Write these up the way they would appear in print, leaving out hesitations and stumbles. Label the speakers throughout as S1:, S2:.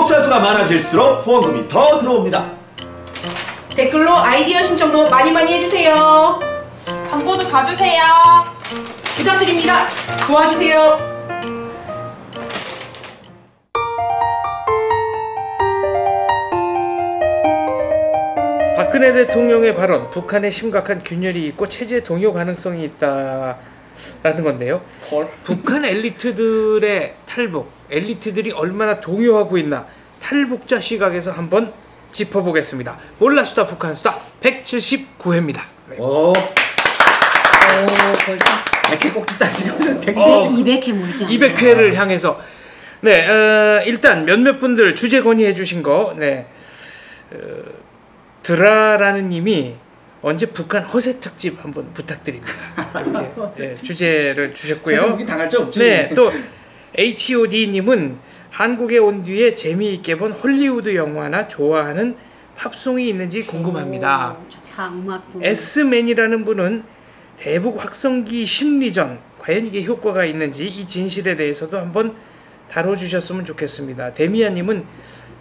S1: 구독자 수가 많아질수록 후원금이 더 들어옵니다.
S2: 댓글로 아이디어 신청도 많이 해주세요.
S3: 광고도 가주세요.
S2: 부탁드립니다. 도와주세요.
S4: 박근혜 대통령의 발언, 북한에 심각한 균열이 있고 체제 동요 가능성이 있다라는 건데요. 북한 엘리트들의 탈북, 엘리트들이 얼마나 동요하고 있나 탈북자 시각에서 한번 짚어보겠습니다. 몰라수다 북한수다 179회입니다.
S5: 오, 벌써 100회 꼭지다 지금.
S6: 200회 몰지 않아요.
S4: 200회를 향해서 일단 몇몇 분들 주제 건의해 주신 거 드라라는 님이 언제 북한 허세 특집 한번 부탁드립니다. 이렇게 주제를 주셨고요.
S5: 당할 줄 없지.
S4: 네, 또 HOD 님은 한국에 온 뒤에 재미있게 본 헐리우드 영화나 좋아하는 팝송이 있는지 궁금합니다.
S6: 좋다, 음악.
S4: S맨이라는 분은 대북 확성기 심리전 과연 이게 효과가 있는지 이 진실에 대해서도 한번 다뤄주셨으면 좋겠습니다. 데미아님은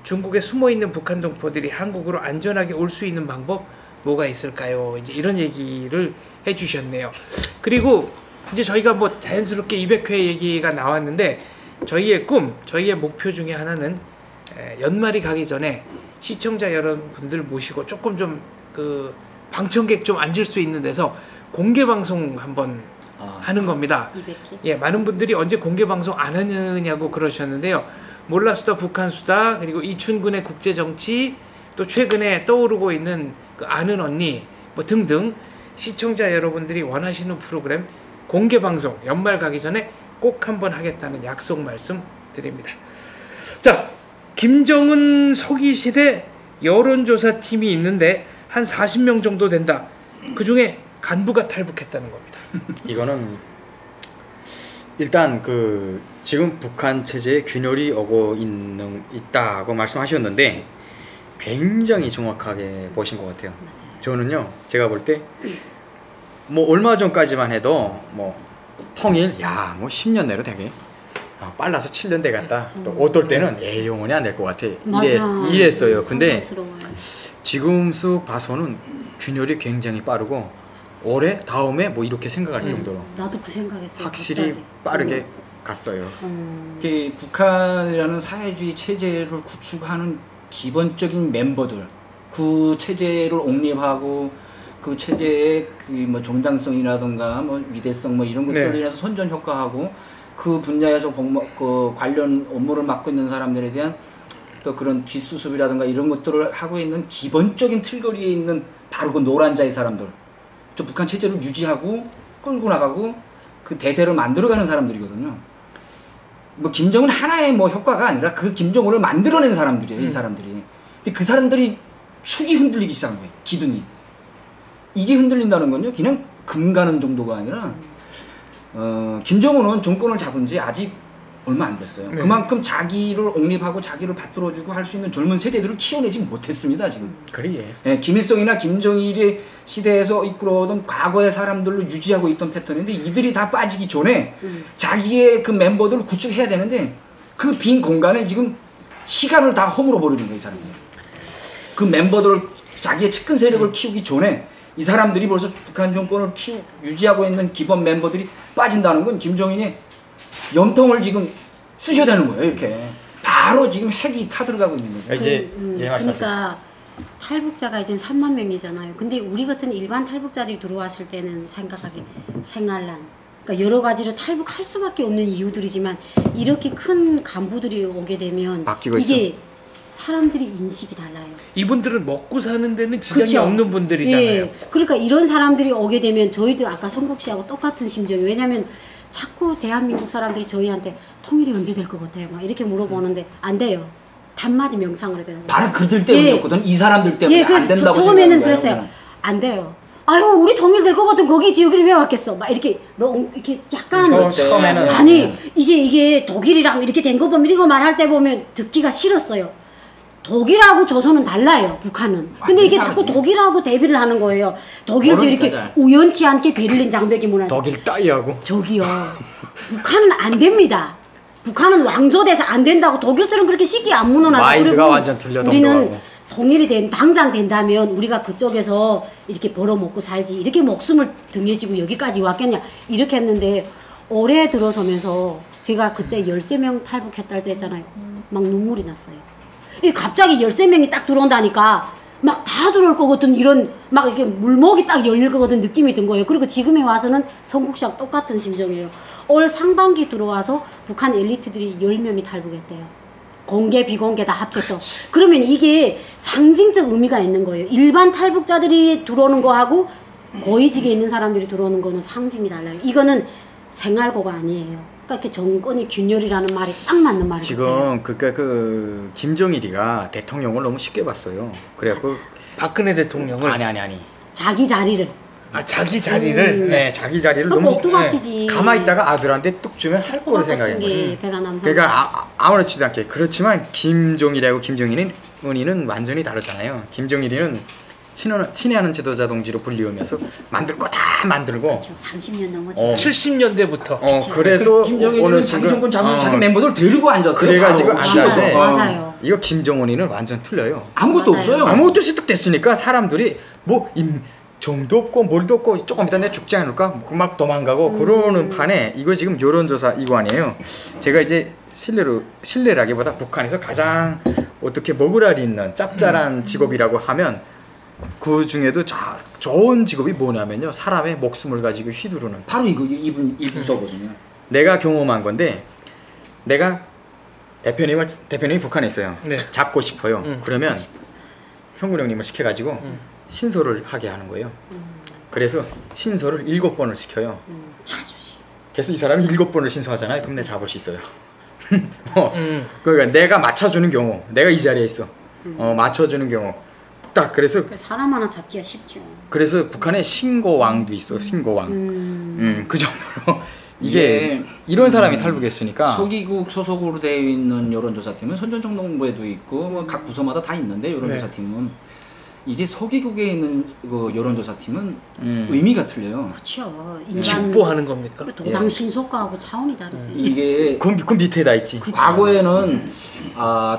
S4: 중국에 숨어있는 북한 동포들이 한국으로 안전하게 올 수 있는 방법 뭐가 있을까요? 이제 이런 얘기를 해주셨네요. 그리고 이제 저희가 뭐 자연스럽게 200회 얘기가 나왔는데 저희의 꿈, 저희의 목표 중에 하나는 연말이 가기 전에 시청자 여러분들 모시고 조금 좀 그 방청객 좀 앉을 수 있는 데서 공개 방송 한번 하는 겁니다.
S6: 200회?
S4: 예, 많은 분들이 언제 공개 방송 안 하느냐고 그러셨는데요. 몰라수다 북한수다 그리고 이춘근의 국제정치 또 최근에 떠오르고 있는 그 아는 언니 뭐 등등 시청자 여러분들이 원하시는 프로그램 공개 방송 연말 가기 전에 꼭 한번 하겠다는 약속 말씀 드립니다. 자, 김정은 서기실에 여론조사 팀이 있는데 한 40명 정도 된다. 그 중에 간부가 탈북했다는 겁니다.
S5: 이거는 일단 그 지금 북한 체제에 균열이 오고 있다고 말씀하셨는데 굉장히 정확하게 보신 것 같아요.
S6: 맞아요.
S5: 저는요, 제가 볼 때 뭐 얼마 전까지만 해도 뭐 통일 뭐 10년 내로 되게 빨라서 7년 돼 갔다. 또 어떨 때는 영원히 안 될 것 같아. 이랬어요. 근데 지금 쓱 봐서는 균열이 굉장히 빠르고 올해 다음에 뭐 이렇게 생각할 정도로
S6: 나도 그 생각했어요.
S5: 확실히
S6: 갑자기.
S5: 빠르게 갔어요.
S7: 이게 북한이라는 사회주의 체제를 구축하는 기본적인 멤버들, 그 체제를 옹립하고 그 체제의 그 뭐 정당성이라든가 뭐 위대성 뭐 이런 것들에 대해서 선전 효과하고 그 분야에서 그 관련 업무를 맡고 있는 사람들에 대한 또 그런 뒷수습이라든가 이런 것들을 하고 있는 기본적인 틀거리에 있는 바로 그 노란 자의 사람들, 저 북한 체제를 유지하고 끌고 나가고 그 대세를 만들어가는 사람들이거든요. 뭐 김정은 하나의 뭐 효과가 아니라 그 김정은을 만들어낸 사람들이에요. 이 사람들이. 근데 그 사람들이 축이 흔들리기 시작한 거예요. 기둥이. 이게 흔들린다는 건요, 그냥 금 가는 정도가 아니라 김정은은 정권을 잡은 지 아직 얼마 안 됐어요.
S4: 네.
S7: 그만큼 자기를 옹립하고 자기를 받들어주고 할 수 있는 젊은 세대들을 키워내지 못했습니다, 지금.
S5: 그래.
S7: 예, 김일성이나 김정일의 시대에서 이끌어오던 과거의 사람들로 유지하고 있던 패턴인데 이들이 다 빠지기 전에 자기의 그 멤버들을 구축해야 되는데 그 빈 공간을 지금 시간을 다 허물어 버리는 거예요, 이 사람들. 그 멤버들을 자기의 측근 세력을 키우기 전에 이 사람들이 벌써 북한 정권을 유지하고 있는 기본 멤버들이 빠진다는 건 김정인의 염통을 지금 쑤셔대는 거예요, 이렇게. 바로 지금 핵이 타들어가고 있는 거죠.
S5: 이제
S6: 그러니까 탈북자가 이제 3만 명이잖아요. 근데 우리 같은 일반 탈북자들이 들어왔을 때는 생각하기 생활난, 그러니까 여러 가지로 탈북할 수밖에 없는 이유들이지만 이렇게 큰 간부들이 오게 되면 이게 사람들이 인식이 달라요.
S4: 이분들은 먹고 사는 데는 지장이
S6: 그쵸?
S4: 없는 분들이잖아요.
S6: 예. 그러니까 이런 사람들이 오게 되면 저희도 아까 성국 씨하고 똑같은 심정이, 왜냐면 자꾸 대한민국 사람들이 저희한테 통일이 언제 될 것 같아요? 막 이렇게 물어보는데 안 돼요. 단마디 명창으로 되는 거예요.
S7: 바로 그들 때문이었거든. 이 사람들 때문에 안 된다고
S6: 처음에는
S7: 생각하는
S6: 그랬어요.
S7: 거예요.
S6: 안 돼요. 아유, 우리 통일될 것 같은 거기지 여기를 왜 왔겠어? 막 이렇게 약간
S5: 처음에는
S6: 아니 이게 독일이랑 이렇게 된 거 보면 이거 말할 때 보면 듣기가 싫었어요. 독일하고 조선은 달라요, 북한은. 근데 이게 자꾸 독일하고 대비를 하는 거예요. 독일도 이렇게 우연치 않게 베를린 장벽이 무너져.
S5: 독일 따위하고.
S6: 저기요. 북한은 안 됩니다. 북한은 왕조돼서 안 된다고 독일처럼 그렇게 쉽게 안 무너나고
S5: 마인드가 완전 틀려,
S6: 우리는
S5: 동동하고.
S6: 통일이 당장 된다면 우리가 그쪽에서 이렇게 벌어먹고 살지 이렇게 목숨을 등에 지고 여기까지 왔겠냐 이렇게 했는데 올해 들어서면서 제가 그때 13명 탈북했다 할 때 했잖아요. 막 눈물이 났어요. 이게 갑자기 13명이 딱 들어온다니까 막 다 들어올 거거든 이런 막 이렇게 물목이 딱 열릴 거거든 느낌이 든 거예요. 그리고 지금에 와서는 성국 씨랑 똑같은 심정이에요. 올 상반기 들어와서 북한 엘리트들이 10명이 탈북했대요. 공개 비공개 다 합쳐서. 그러면 이게 상징적 의미가 있는 거예요. 일반 탈북자들이 들어오는 거하고 고위직에 있는 사람들이 들어오는 거는 상징이 달라요. 이거는 생활고가 아니에요. 그러니까 이렇게 정권이 균열이라는 말이 딱 맞는 말이에요.
S5: 지금 그 김정일이가 대통령을 너무 쉽게 봤어요. 그래갖고
S4: 박근혜 대통령을
S5: 아니
S6: 자기 자리를.
S4: 자기 자리를
S5: 네, 자기 자리를
S6: 그거
S5: 너무
S6: 옥두각시지.
S5: 가만히 있다가 아들한테 뚝 주면 할 거로 생각해요.
S6: 게 배가 남성.
S5: 그러니까 아무렇지도 않게. 그렇지만 김종일하고 김정은이는 완전히 다르잖아요. 김정일이는 친애하는 지도자 동지로 불리우면서 만들 거 다 만들고.
S6: 그렇죠. 30년 넘었지.
S4: 70년대부터
S5: 그래서
S7: 김정일은 자기 정권 잡으면서 자기 멤버들 데리고 앉았어요.
S5: 그래가지고
S7: 바로.
S5: 앉았는데
S6: 맞아요.
S5: 이거 김정은이는 완전 틀려요.
S7: 아무것도
S6: 맞아요.
S7: 없어요.
S5: 아무것도 없이 뚝 됐으니까 사람들이 뭐 정도 없고 뭘도 없고 조금 이따 내 죽지 않을까 막 도망가고 그러는 판에 이거 지금 여론조사 이거 아니에요. 제가 이제 신뢰라기보다 북한에서 가장 어떻게 먹으라리 있는 짭짤한 직업이라고 하면 그 중에도 좋은 직업이 뭐냐면요, 사람의 목숨을 가지고 휘두르는.
S7: 바로 이분 이 부서거든요.
S5: 내가 경험한 건데, 내가 대표님이 북한에 있어요.
S4: 네.
S5: 잡고 싶어요. 그러면 성군 형님을 시켜가지고 신소를 하게 하는 거예요. 그래서 신소를 7번을 시켜요.
S6: 자주.
S5: 그래서 이 사람이 7번을 신소하잖아요. 그럼 내가 잡을 수 있어요. 그러니까 내가 맞춰주는 경우, 내가 이 자리에 있어. 맞춰주는 경우 딱 그래서
S6: 사람 하나 잡기가 쉽죠.
S5: 그래서 북한에 신고왕도 있어. 신고왕. 그 정도로 이게 이런 사람이 탈북했으니까.
S7: 서기국 소속으로 되어 있는 여론조사팀은 선전정동부에도 있고 뭐 각 부서마다 다 있는데 여론조사팀은 이게 서기국에 있는 그 여론조사팀은 의미가 틀려요.
S6: 그렇죠.
S4: 직보하는 겁니까?
S6: 도당 신속과하고 차원이 다르지.
S7: 이게
S5: 그 밑에다 있지.
S7: 과거에는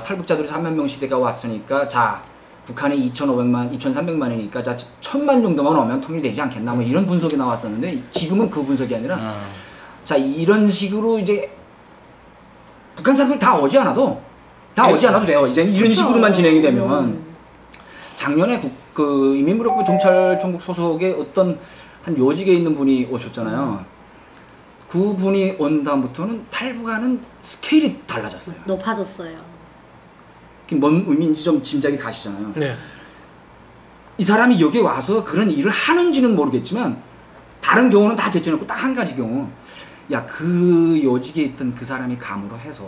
S7: 탈북자들이 3만 명 시대가 왔으니까 자 북한에 2,500만, 2,300만이니까 자 1,000만 정도만 오면 통일되지 않겠나 뭐 이런 분석이 나왔었는데 지금은 그 분석이 아니라 자 이런 식으로 이제 북한 사람들 다 오지 않아도 돼요. 이제 이런 식으로만 진행이 되면 작년에 그 인민무력부 경찰총국 소속의 어떤 한 요직에 있는 분이 오셨잖아요. 그 분이 온 다음부터는 탈북하는 스케일이 달라졌어요.
S6: 높아졌어요.
S7: 뭔 의미인지 좀 짐작이 가시잖아요.
S4: 네.
S7: 이 사람이 여기에 와서 그런 일을 하는지는 모르겠지만 다른 경우는 다 제쳐놓고 딱 한 가지 경우 야 그 요직에 있던 그 사람이 감으로 해서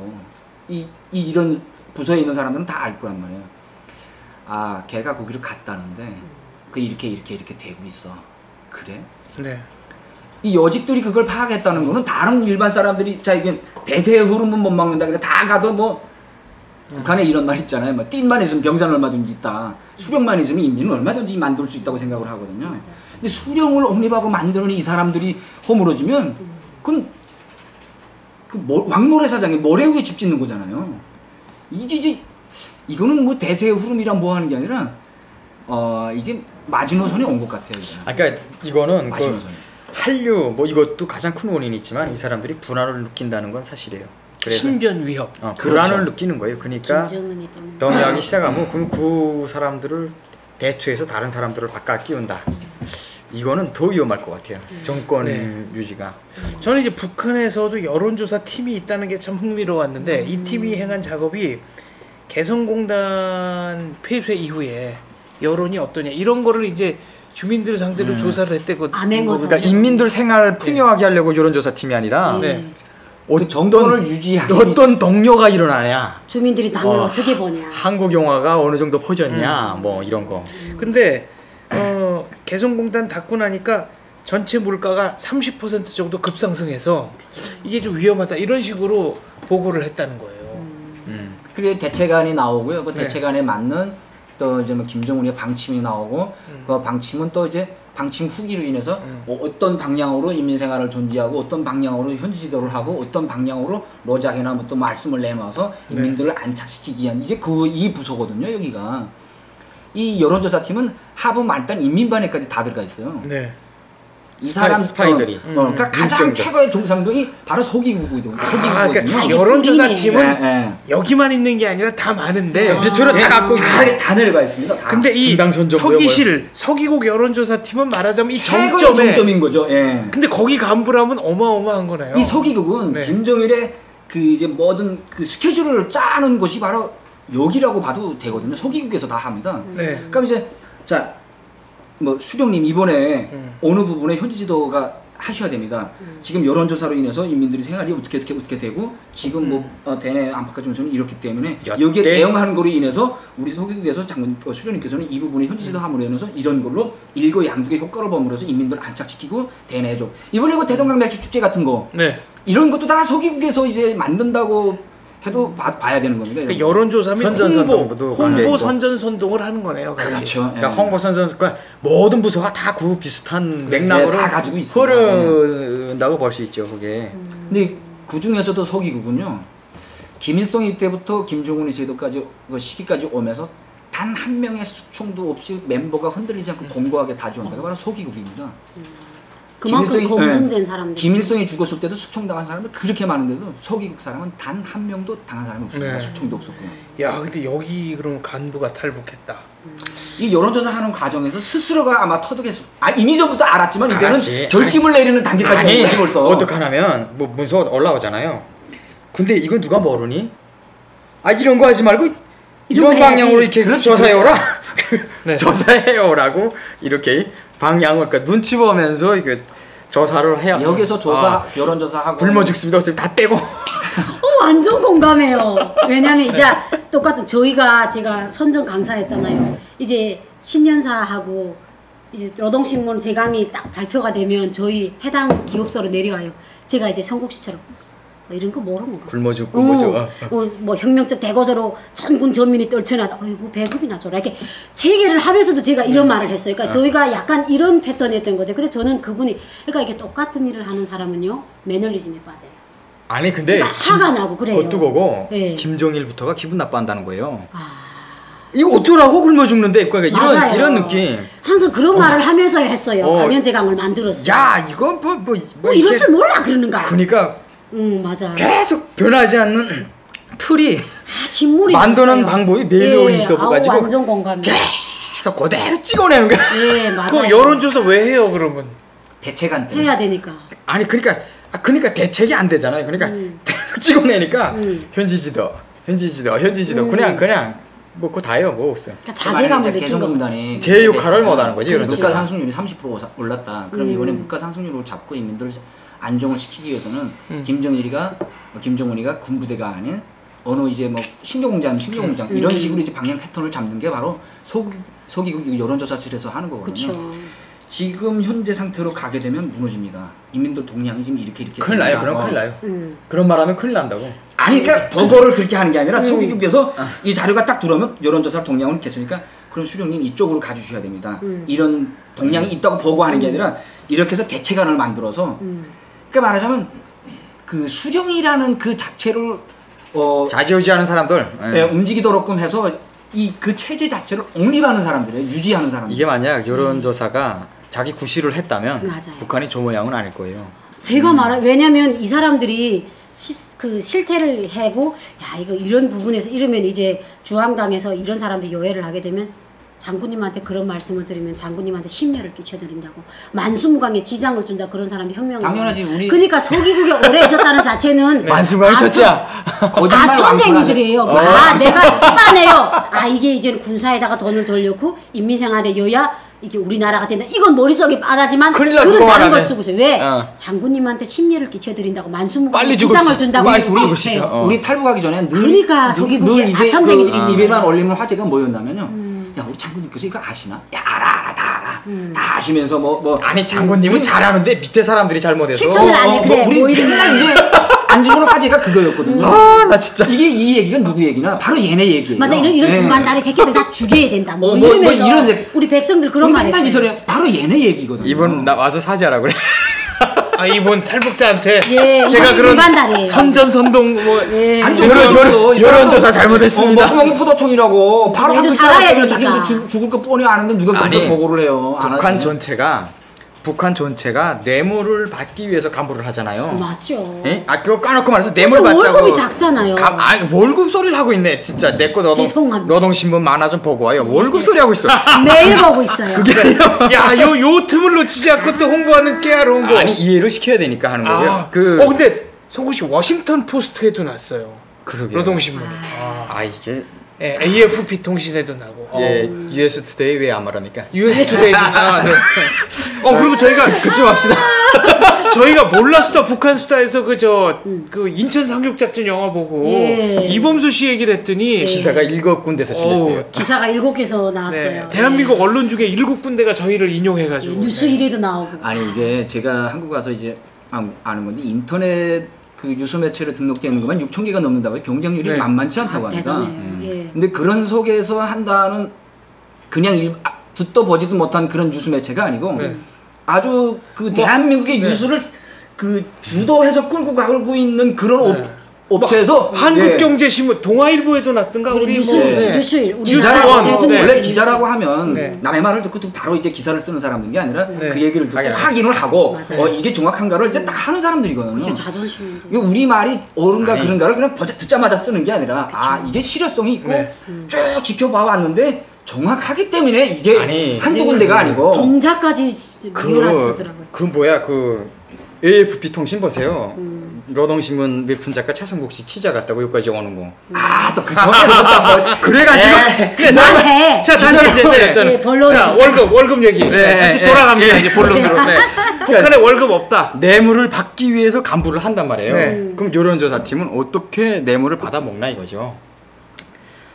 S7: 이런 부서에 있는 사람들은 다 알 거란 말이에요. 아 걔가 거기를 갔다는데 그 이렇게 되고 있어. 그래?
S4: 네.
S7: 이 요직들이 그걸 파악했다는 거는 다른 일반 사람들이 자 이게 대세의 흐름은 못 막는다 그래 다 가도 뭐 북한에 이런 말 있잖아요. 뭐 띵만 있으면 병사는 얼마든지 있다. 수령만 있으면 인민은 얼마든지 만들 수 있다고 생각을 하거든요. 근데 수령을 옹립하고 만드는 이 사람들이 허물어지면 그건 왕노래 사장이 모래 위에 집 짓는 거잖아요. 이거는 뭐 대세의 흐름이라 뭐 하는 게 아니라 이게 마지노선에 온 것 같아요.
S5: 그러니까 이거는
S7: 마지노선.
S5: 한류 뭐 이것도 가장 큰 원인이 있지만 이 사람들이 불안을 느낀다는 건 사실이에요. 그래서
S4: 신변 위협.
S5: 불안을 느끼는 거예요. 그러니까
S6: 김정은이 때문에.
S5: 넘어가기 시작하면 그럼 그 사람들을 대투해서 다른 사람들을 바꿔 끼운다. 이거는 더 위험할 것 같아요. 정권 유지가.
S4: 저는 이제 북한에서도 여론조사 팀이 있다는 게 참 흥미로웠는데 이 팀이 행한 작업이 개성공단 폐쇄 이후에 여론이 어떠냐 이런 거를 이제 주민들 상대로 조사를 했대거든요.
S6: 암행어사.
S5: 그러니까 인민들 생활 풍요하게 하려고 여론조사 팀이 아니라
S4: 네.
S7: 그 정권을 유지하기
S5: 어떤 동료가 일어나냐,
S6: 주민들이 당을 어떻게 보냐.
S5: 한국 영화가 어느 정도 퍼졌냐, 뭐 이런 거.
S4: 근데 개성공단 닫고 나니까 전체 물가가 30% 정도 급상승해서 이게 좀 위험하다 이런 식으로 보고를 했다는 거예요.
S7: 그리고 대책안이 나오고요. 그 대책안에 맞는 또 이제 뭐 김정은의 방침이 나오고 그 방침은 또 이제 방침 후기로 인해서 어떤 방향으로 인민생활을 존재하고 어떤 방향으로 현지 지도를 하고 어떤 방향으로 로작이나 뭐 또 말씀을 내놔서 인민들을 안착시키기 위한 이제 이 부서거든요. 여기가 이 여론조사팀은 하부 말단 인민반에까지 다 들어가 있어요.
S4: 네.
S7: 이 사람
S5: 스파이들이.
S7: 그러니까 가장 최고의 정상들이 바로 소기국이거든요.
S4: 그러니까 여론조사팀은
S7: 네.
S4: 여기만 있는 게 아니라 다 많은데
S5: 밑으로 다 갖고
S7: 다 내려가 있습니다. 다.
S4: 근데 이 서기국 여론조사팀은 말하자면 이
S7: 최고의
S4: 정점에
S7: 정점인 거죠. 예.
S4: 근데 거기 간부라면 어마어마한 거네요.
S7: 이 서기국은
S4: 네.
S7: 김정일의 그 이제 모든 그 스케줄을 짜는 곳이 바로 여기라고 봐도 되거든요. 서기국에서 다 합니다.
S4: 네.
S7: 그럼 이제 자 뭐 수령님 이번에 어느 부분에 현지 지도가 하셔야 됩니다. 지금 여론조사로 인해서 인민들이 생활이 어떻게 되고 지금 뭐 대내 안팎과 정서는 이렇기 때문에 여기에 대응하는 거로 인해서 우리 서기국에서 수령님께서는 이 부분에 현지 지도 함으로 인해서 이런 걸로 일거양득의 효과를 버무려서 인민들을 안착시키고 대내해줘. 이번에 그 대동강 맥주 축제 같은 거
S4: 네.
S7: 이런 것도 다 서기국에서 이제 만든다고 해도 봐야 되는 겁니다.
S4: 그러니까 여론조사 및 홍보 선전선동을 하는 거네요.
S7: 그렇죠.
S5: 그러니까 홍보 선전과 모든 부서가 다 그 비슷한 맥락으로
S7: 다 가지고 있습니다.
S5: 흐른다고 볼 수 있죠. 그게.
S7: 근데 그 중에서도 서기국은요. 김일성 때부터 김정은의 제도까지 그 시기까지 오면서 단 한 명의 수총도 없이 멤버가 흔들리지 않고 공고하게 다지원다가 바로 서기국입니다.
S6: 그만큼 검증된 사람들.
S7: 김일성이 죽었을 때도 수총당한 사람들 그렇게 많은데도 서기국 사람은 단 한 명도 당한 사람이 없습니다.
S4: 네.
S7: 수총도 없었고요.
S4: 야, 근데 여기 그럼 간부가 탈북했다.
S7: 이 여론조사 하는 과정에서 스스로가 아마 터득했어. 이미 전부터 알았지만 이제는
S5: 알았지.
S7: 결심을 내리는 단계까지 오지 벌써.
S5: 어떡하냐면 뭐 문서가 올라오잖아요. 근데 이건 누가 모르니? 이런 거 하지 말고 이런 방향으로 이렇게 조사해오라.
S4: 네.
S5: 조사해오라고 이렇게 방향을 그러니까 눈치 보면서 이렇게 조사를 해야.
S7: 여기서 여론조사하고
S5: 굶어 죽습니다. 어차피 다 떼고.
S6: 완전 공감해요. 왜냐면 이제 똑같은 제가 선전 강사였잖아요. 이제 신년사하고 이제 노동신문 제강이 딱 발표가 되면 저희 해당 기업소로 내려와요. 제가 이제 성국씨처럼 이런 거 모르는 거.
S5: 굶어 죽고 뭐죠.
S6: 뭐 혁명적 대거제로 전군 전민이 떨쳐나다. 어이구 배급이나 줘라. 이렇게 체계를 하면서도 제가 이런 말을 했어요. 그러니까 저희가 약간 이런 패턴이었던 거죠. 그래서 저는 그분이 그러니까 이게 똑같은 일을 하는 사람은요 매너리즘에 빠져요.
S5: 아니 근데
S6: 그러니까 화가 나고 그래요.
S5: 그것도 거고
S6: 네.
S5: 김정일부터가 기분 나빠한다는 거예요. 이거 어쩌라고 굶어 죽는데 그러니까 이런 느낌.
S6: 항상 그런 말을 하면서 했어요. 강연제강을 만들었어요.
S5: 야 이거 뭐
S6: 이럴 줄 몰라 그러는가.
S5: 그러니까
S6: 맞아.
S5: 계속 변하지 않는 틀이
S6: 신물이
S5: 만드는
S6: 있어요.
S5: 방법이 매력이 있어가지고
S6: 완전 공감해.
S5: 계속 그대로 찍어내는 거야.
S6: 네 맞아요.
S4: 그 여론조사 왜 해요 그러면?
S7: 대책안 때문에.
S6: 해야 되니까.
S5: 아니 그러니까 대책이 안 되잖아요. 그러니까 계속 찍어내니까 현지지도 그냥 뭐 그거 다예요. 뭐 없어요.
S6: 그러니까 자괴감을 느낀 거.
S7: 제
S5: 역할을 못하는 거지.
S7: 물가 상승률이 30% 올랐다. 그럼 이번에 물가 상승률을 잡고 인민들을 안정을 시키기 위해서는 김정은이가 군부대가 아닌 어느 이제 뭐 신경공장 이런 식으로 이제 방향 패턴을 잡는 게 바로 서기국 여론조사실에서 하는 거거든요.
S6: 그쵸.
S7: 지금 현재 상태로 가게 되면 무너집니다. 인민들 동향이 지금 이렇게
S5: 큰일 나요. 그럼 큰일 나요. 그런 말하면 큰일 난다고.
S7: 아니 그러니까 보고를 그렇게 하는 게 아니라 서기국에서 이 자료가 딱 들어오면 여론조사 동향을 이렇겠으니까 그럼 수령님 이쪽으로 가주셔야 됩니다. 이런 동향이 있다고 보고하는 게 아니라 이렇게 해서 대책안을 만들어서 그러니까 말하자면 그 수령이라는 그 자체를
S5: 좌지우지하는 사람들
S7: 움직이도록끔 해서 그 체제 자체를 옹립하는 사람들이에요. 유지하는 사람들.
S5: 이게 만약 여론조사가 자기 구실을 했다면
S6: 맞아요.
S5: 북한이 저 모양은 아닐 거예요.
S6: 제가 왜냐면 이 사람들이 그 실태를 해고 야 이거 이런 부분에서 이러면 이제 주황당에서 이런 사람들이 요해를 하게 되면 장군님한테 그런 말씀을 드리면 장군님한테 심려를 끼쳐드린다고 만수무강에 지장을 준다 그런 사람이 혁명을
S7: 당연하지.
S6: 그러니까 서기국에 오래 있었다는 자체는
S5: 만수무강이 첫째야.
S6: 다 천쟁이들이에요. 내가 빠내요. 이게 이제는 군사에다가 돈을 돌려고 인민생활에 여야 이게 우리나라가 된다. 이건 머릿속에 뻔하지만
S5: 그런
S6: 다른 걸 쓰고 있어요. 왜? 장군님한테 심려를 끼쳐드린다고 만수무강에 지장을 준다고
S7: 우리 탈북하기 전에
S6: 그러니까 서기국에 다 천쟁이들이
S7: 입에만 올리는 화제가 뭐였냐면요. 야 우리 장군님께서 이거 아시나? 야 알아 다 아시면서 뭐
S5: 아니 장군님은 잘하는데 밑에 사람들이 잘못해서
S6: 실천을 안 해. 그래
S7: 우리 맨날 이제 안중근 화제가 그거였거든요.
S5: 나 진짜
S7: 이게 이 얘기가 누구 얘기나 바로 얘네 얘기예요.
S6: 맞아 이런
S7: 네.
S6: 중간다리 새끼들 다 죽여야 된다. 뭐
S7: 뭐
S6: 이러면서
S7: 이런 새-
S6: 우리 백성들 그런 말
S7: 맨날 이
S6: 했어요.
S7: 소리 바로 얘네 얘기거든요.
S5: 이분 나 와서 사죄하라 그래.
S4: 아 이번 탈북자한테
S6: 예,
S4: 제가 그런
S6: 중간다리.
S4: 선전선동 뭐
S6: 예.
S7: 아니
S5: 여론조사 잘못했습니다.
S7: 먹구멍이 포도청이라고 바로
S6: 얘도
S7: 한국
S6: 살아야
S7: 잘라면
S6: 되니까.
S7: 자기도 죽을 거 뻔히 아는데 누가
S5: 아니,
S7: 그걸 보고를 해요. 안
S5: 북한
S7: 하지.
S5: 전체가 뇌물을 받기 위해서 간부를 하잖아요.
S6: 맞죠.
S5: 예? 아 그거 까놓고 말해서 뇌물
S6: 월급이
S5: 받자고.
S6: 작잖아요.
S5: 월급 소리를 하고 있네. 진짜 내 거
S6: 죄송합니다.
S5: 노동신문 만화 좀 보고 와요. 월급 소리 하고 있어.
S6: 매일 보고 있어요.
S4: 야요 틈을 놓치지 않고 또 홍보하는 깨알 홍보.
S5: 아니 이해를 시켜야 되니까 하는 거고요. 그
S4: 근데 성구 씨 워싱턴 포스트에도 났어요.
S5: 그러게요.
S4: 노동신문에.
S5: 이게
S4: 예, AFP 통신에도 나고.
S5: 예 US 투데이 왜 안 말합니까?
S4: US 투데이도 네. 그리고 저희가
S5: 그쯤 합시다.
S4: 저희가 몰라수다 북한 수다에서 그 인천 상륙작전 영화 보고
S6: 예.
S4: 이범수 씨 얘기를 했더니
S5: 기사가 7군데서 실렸어요.
S6: 기사가 7개서 나왔어요.
S4: 네, 대한민국 언론 중에 7군데가 저희를 인용해가지고
S6: 뉴스 1위도 나오고.
S7: 아니 이게 제가 한국 와서 이제 아는 건데 인터넷 그 유수 매체로 등록되어 있는 것만 6천 개가 넘는다고 해요. 경쟁률이
S4: 네.
S7: 만만치 않다고 합니다.
S6: 대단해요. 예.
S7: 근데 그런 속에서 한다는 그냥 듣도 보지도 못한 그런 유수 매체가 아니고
S4: 네.
S7: 아주 그 대한민국의 유수를 그 주도해서 끌고 가고 있는 그런 업체에서
S4: 한국경제신문 동아일보에도 났던가
S6: 우리
S4: 우리
S6: 뉴스
S4: 뭐
S6: 뉴스일 우리
S7: 기자라고
S4: 원.
S7: 하면
S4: 네.
S7: 원래 기자라고 하면
S4: 네.
S7: 남의 말을 듣고 바로 이제 기사를 쓰는 사람들이 게 아니라
S4: 네.
S7: 그 얘기를 듣고
S5: 맞아요.
S7: 확인을 하고
S6: 맞아요.
S7: 이게 정확한가를 이제 딱 하는 사람들이거든요.
S6: 제 자존심.
S7: 이게 우리 말이 옳은가 그런가를 그냥 듣자마자 쓰는 게 아니라 이게 실효성이 있고
S4: 네.
S7: 쭉 지켜봐 왔는데 정확하기 때문에 이게
S5: 아니,
S7: 한두 군데가 아니고
S6: 동작까지 비율하시더라고요.
S5: 그 뭐야 그 AFP 통신 보세요. 노동신문 웹툰 작가 차성국 씨 취재 갔다고 여기까지 오는 거.
S7: 또 그 성에서
S5: 그래가지고
S6: 그만해.
S4: 자 다시 이제
S6: 예, 본론
S4: 자 월급 얘기 다시 돌아갑니다 이제 본론으로. 네. 북한에 월급 없다.
S5: 뇌물을 받기 위해서 간부를 한단 말이에요.
S4: 네.
S5: 그럼 여론조사팀은 어떻게 뇌물을 받아 먹나 이거죠.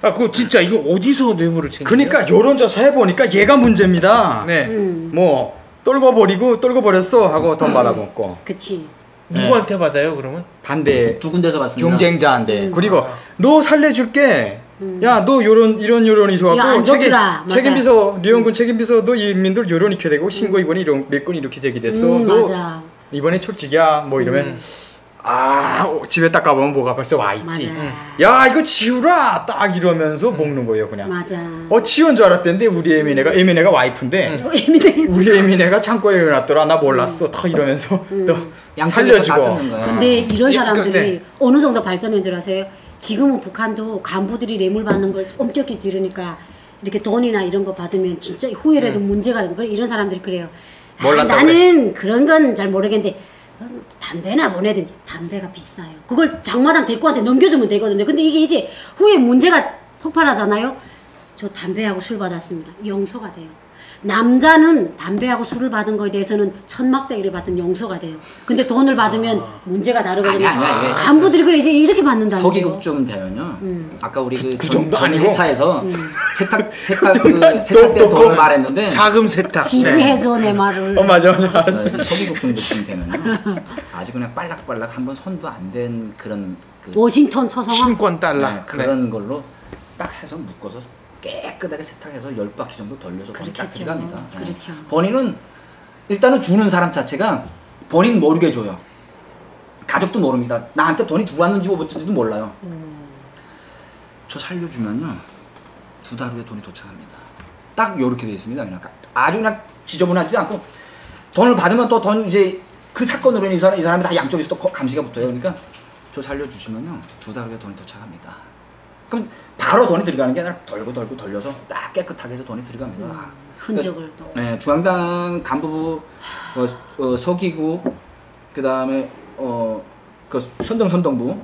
S4: 그거 진짜 이거 어디서 뇌물을 챙겨?
S5: 그러니까 여론조사 해보니까 얘가 문제입니다.
S4: 네.
S5: 뭐 떨궈 버렸어 하고 돈 받아 먹고
S6: 그치.
S4: 누구한테 받아요 그러면?
S5: 반대
S7: 두 군데서 봤습니다.
S5: 경쟁자한테 그리고 너 살려줄게. 야 너 이런 여론이
S6: 야,
S5: 있어갖고
S6: 안 좋더라. 맞아.
S5: 책임비서 류영군 책임비서 너 인민들 여론 익혀야 되고 신고 이번에 이런 몇 건 이렇게 제기됐어. 너
S6: 맞아.
S5: 이번에 출직이야 뭐 이러면 집에 딱 가보면 뭐가 벌써 와 있지.
S6: 맞아.
S5: 야 이거 지우라 딱 이러면서 먹는 거예요 그냥.
S6: 맞아.
S5: 지운 줄 알았는데 우리 애미네가 와이프인데 우리 애미네가 창고에 일어났더라 나 몰랐어 탁 이러면서 또 살려주고.
S6: 근데 이런 사람들이
S4: 네.
S6: 어느 정도 발전한 줄 아세요? 지금은 북한도 간부들이 뇌물 받는 걸 엄격히 들으니까 이렇게 돈이나 이런 거 받으면 진짜 후회라도 문제가 되고 이런 사람들이 그래요.
S5: 몰랐다고
S6: 나는 그런 건 잘 모르겠는데 담배나 보내든지. 담배가 비싸요. 그걸 장마당 대꾸한테 넘겨주면 되거든요. 근데 이게 이제 후에 문제가 폭발하잖아요. 저 담배하고 술 받았습니다. 용서가 돼요. 남자는 담배하고 술을 받은 거에 대해서는 천막대기를 받은 용서가 돼요. 근데 돈을 받으면 문제가 다르거든요.
S7: 아니야.
S6: 간부들이 그래 이제 이렇게 받는다는 거예요.
S7: 서기국쯤 되면요. 아까 우리
S5: 그 정도 아니고.
S7: 회차에서 세탁 때 돈을 말했는데
S4: 자금 세탁.
S6: 지지해줘 내 말을.
S5: 맞아.
S7: 서기국 정도쯤 되면요. 아주 그냥 빨락빨락 한번 손도 안 댄 그런
S6: 워싱턴 초성화.
S4: 신권 달러.
S7: 그런 걸로 딱 해서 묶어서 깨끗하게 세탁해서 10바퀴 정도 돌려서 돈이 딱
S6: 그렇겠죠.
S7: 들어갑니다.
S6: 그렇죠.
S7: 본인은 일단은 주는 사람 자체가 본인 모르게 줘요. 가족도 모릅니다. 나한테 돈이 들어왔는지 못 왔는지도 몰라요. 저 살려주면요 2달 후에 돈이 도착합니다. 딱 요렇게 되어 있습니다. 그냥 아주 그냥 지저분하지 않고 돈을 받으면 또 돈 이제 그 사건으로 이 사람이 다 양쪽에서 또 감시가 붙어요. 그러니까 저 살려주시면요 2달 후에 돈이 도착합니다. 그럼 바로 돈이 들어가는 게 아니라 돌고 돌려서 딱 깨끗하게 해서 돈이 들어갑니다.
S6: 흔적을 또.
S7: 네, 중앙당 간부부 서기구 그다음에 그 선동부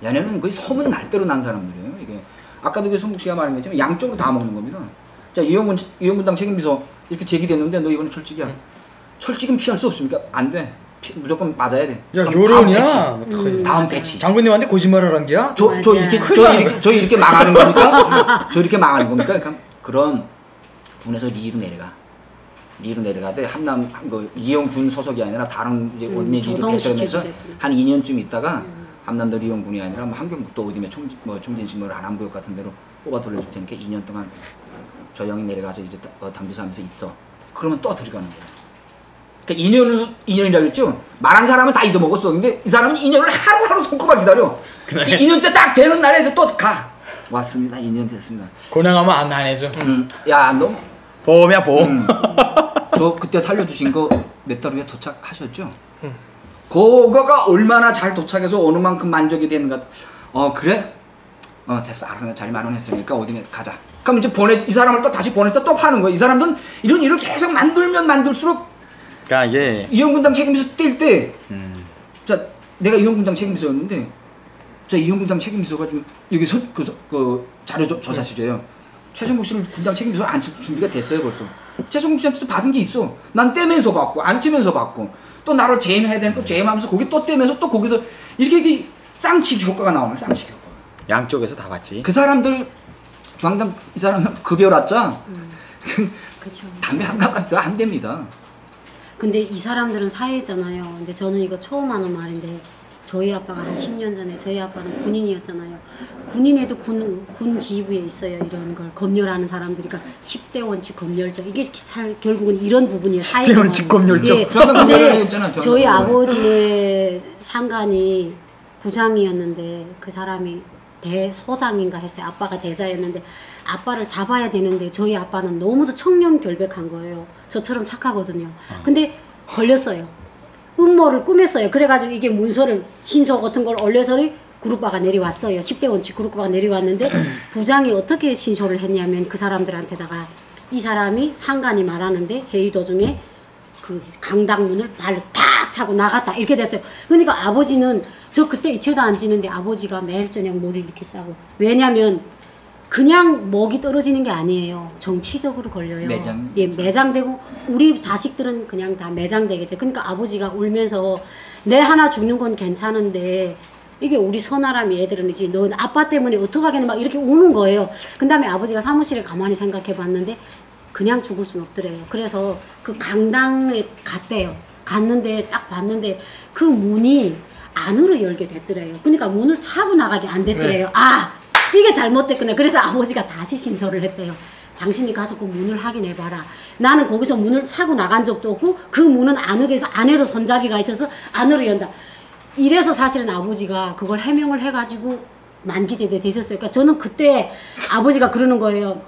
S7: 얘네는 거의 소문 날 대로 난 사람들이에요. 이게 아까도 그 송국 씨가 말한 것처럼 양쪽으로 다 먹는 겁니다. 자 이영군당 책임비서 이렇게 제기됐는데 너 이번에 철직이야. 철직은 피할 수 없습니까? 안 돼. 무조건 맞아야 돼.
S5: 야
S7: 그럼
S5: 여론이야.
S7: 다음 배치.
S5: 장군님한테 거짓말하란 게야?
S7: 저 이렇게 망하는 겁니까? 저 이렇게 망하는 겁니까? 그러니까 그런 군에서 리로 내려가. 리로 내려가되 함남 그 이영군 소속이 아니라 다른 이제 원내 리로 배정해서
S6: 됐구나.
S7: 한 2년쯤 있다가 함남도 리용군이 아니라 뭐 한경북도 어디 총진시 뭐 안암구역 같은 데로 뽑아 돌려줄 테니까 2년 동안 저 형이 내려가서 이제 당비서하면서 있어. 그러면 또 들어가는 거야. 그러니까 2년이라고 했죠. 말한 사람은 다 잊어먹었어. 근데 이 사람은 2년을 하루하루 손꼽아 기다려. 2년째 딱 되는 날에 이제 또 가. 왔습니다. 2년 됐습니다.
S5: 고생하면 안 해줘.
S7: 야, 너
S5: 보험이야 보험.
S7: 저 그때 살려주신 거 몇 달 후에 도착하셨죠? 그거가 얼마나 잘 도착해서 어느 만큼 만족이 되는가. 그래? 됐어. 알아서 자리 마련했으니까 어디 가자. 그럼 이제 이 사람을 또 다시 보내서 또 파는 거야. 이 사람들은 이런 일을 계속 만들면 만들수록
S5: 그러니까 이게
S7: 이영군당 책임비서 뛸 때, 자 내가 이영군당 책임비서였는데, 자 이영군당 책임비서가 좀 여기 그 자료 조사실이에요. 최종국 씨를 군당 책임비서 앉힐 준비가 됐어요 벌써. 최종국 씨한테도 받은 게 있어. 난 떼면서 받고 앉히면서 받고 또 나를 재임해야 되니까 재임하면서 거기 또 떼면서 또 거기도 이렇게 쌍치기 효과가 나오네. 쌍치기 효과.
S5: 양쪽에서 다 봤지.
S7: 그 사람들 중앙당 이 사람들 급여랐자
S6: 그렇죠.
S7: 담배 한 갑도 안 됩니다.
S6: 근데 이 사람들은 사회잖아요. 근데 저는 이거 처음 하는 말인데 저희 아빠가 한 10년 전에 저희 아빠는 군인이었잖아요. 군인에도 군 지휘부에 있어요. 이런 걸 검열하는 사람들이. 그러니까 10대 원칙 검열죠. 이게 결국은 이런 부분이에요.
S5: 10대 원칙 검열죠.
S6: 예. 근데 저희 아버지네 상관이 부장이었는데 그 사람이 대소장인가 했어요. 아빠가 대자였는데 아빠를 잡아야 되는데 저희 아빠는 너무도 청렴결백한 거예요. 저처럼 착하거든요. 근데 걸렸어요. 음모를 꾸몄어요. 그래가지고 이게 문서를 신서 같은 걸 올려서리 그룹바가 내려왔어요. 10대 원칙 그룹바가 내려왔는데 부장이 어떻게 신소를 했냐면 그 사람들한테다가 이 사람이 상관이 말하는데 회의 도중에 그 강당문을 발로 탁 차고 나갔다 이렇게 됐어요. 그러니까 아버지는 저 그때 이체도 안 지는데 아버지가 매일 저녁 머리 이렇게 싸고. 왜냐면 그냥 먹이 떨어지는 게 아니에요. 정치적으로 걸려요.
S7: 매장.
S6: 예, 매장되고 우리 자식들은 그냥 다 매장되게 돼. 그러니까 아버지가 울면서 내 하나 죽는 건 괜찮은데 이게 우리 서나람이 애들은 이제 너 아빠 때문에 어떡하겠냐 막 이렇게 우는 거예요. 그 다음에 아버지가 사무실에 가만히 생각해 봤는데 그냥 죽을 순 없더래요. 그래서 그 강당에 갔대요. 갔는데 딱 봤는데 그 문이 안으로 열게 됐더래요. 그러니까 문을 차고 나가게 안 됐더래요. 네. 아 이게 잘못됐구나. 그래서 아버지가 다시 신소를 했대요. 당신이 가서 그 문을 확인해봐라. 나는 거기서 문을 차고 나간 적도 없고 그 문은 안으로 손잡이가 있어서 안으로 연다. 이래서 사실은 아버지가 그걸 해명을 해가지고 만기제대 되셨어요. 그러니까 저는 그때 아버지가 그러는 거예요.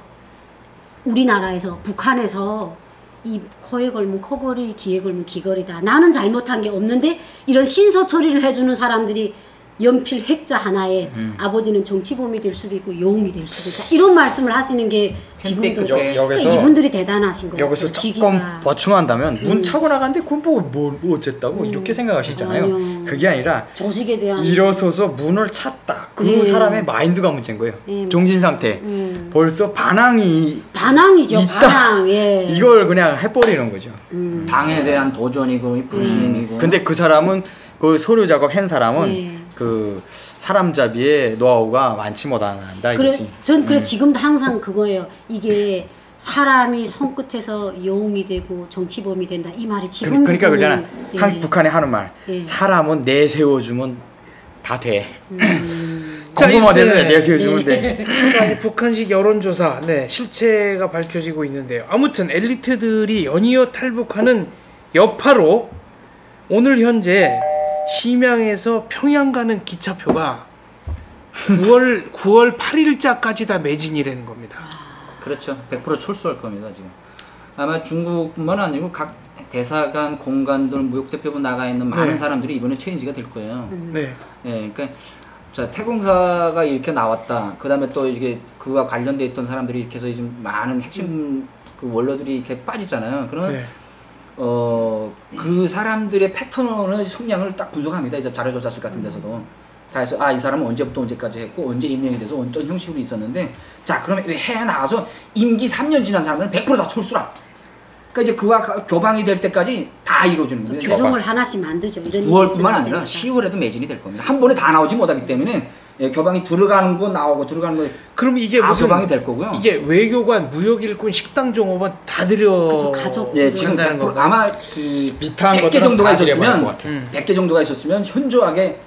S6: 우리나라에서 북한에서 이 코에 걸면 코걸이, 귀에 걸면 귀걸이다. 나는 잘못한 게 없는데 이런 신소 처리를 해주는 사람들이 연필 획자 하나에 아버지는 정치범이 될 수도 있고 영웅이 될 수도 있다. 이런 말씀을 하시는 게 지금도
S5: 여기서
S6: 이분들이 대단하신 거예요.
S5: 여기서 조금 보충한다면 문 차고 나갔는데 그건 뭐 어쨌다고 이렇게 생각하시잖아요.
S6: 아니요.
S5: 그게 아니라
S6: 조직에 대한
S5: 일어서서 문을 찼다. 그 사람의 마인드가 문제인 거예요. 정신 상태. 벌써 반항이죠. 있다.
S6: 반항. 예.
S5: 이걸 그냥 해버리는 거죠.
S7: 당에 대한 도전이고 불신이고.
S5: 근데 그 사람은 그 서류 작업 한 사람은 그 사람잡이의 노하우가 많지 못한다 이거지.
S6: 전 그래 지금도 항상 그거예요. 이게 사람이 손끝에서 영웅이 되고 정치범이 된다 이 말이 지금
S5: 그러니까 그러잖아. 북한에 하는 말. 사람은 내세워주면 다 돼. 공부만 되면 내세워주면 돼.
S4: 자, 이제 북한식 여론조사 실체가 밝혀지고 있는데요. 아무튼 엘리트들이 연이어 탈북하는 여파로 오늘 현재 심양에서 평양 가는 기차표가 9월 8일자까지 다 매진이라는 겁니다.
S7: 그렇죠. 100% 철수할 겁니다 지금. 아마 중국뿐만 아니고 각 대사관, 공관들, 무역대표부 나가 있는 많은 사람들이 이번에 체인지가 될 거예요.
S4: 네.
S7: 예, 그러니까 자 태공사가 이렇게 나왔다. 그다음에 또 이게 그와 관련돼 있던 사람들이 이렇게 해서 지금 많은 핵심 그 원로들이 이렇게 빠지잖아요. 그러면 그 사람들의 패턴의 성향을 딱 분석합니다. 이제 자료조사실 같은 데서도. 다 해서 이 사람은 언제부터 언제까지 했고 언제 임명이 돼서 어떤 형식으로 있었는데 자 그러면 해외 나가서 임기 3년 지난 사람들은 100% 다 철수라. 그러니까 이제 그와 교방이 될 때까지 다 이루어지는 거예요.
S6: 규정을 하나씩 만들죠. 이런
S7: 9월뿐만 아니라 10월에도 매진이 될 겁니다. 한 번에 다 나오지 못하기 때문에 예, 교방이 들어가는 거 나오고 들어가는 거
S4: 그럼 이게
S7: 다
S4: 무슨
S7: 교방이 될 거고요.
S4: 이게 외교관, 무역일꾼, 식당 종업원 다 들여
S6: 그죠, 가족.
S7: 예, 지금
S4: 한다는
S7: 100%
S4: 건가요?
S7: 아마 그
S5: 비슷한
S7: 100개
S5: 것들은
S7: 정도가
S5: 다 들여버릴
S7: 있었으면
S5: 것 같아.
S7: 100개 정도가 있었으면 현저하게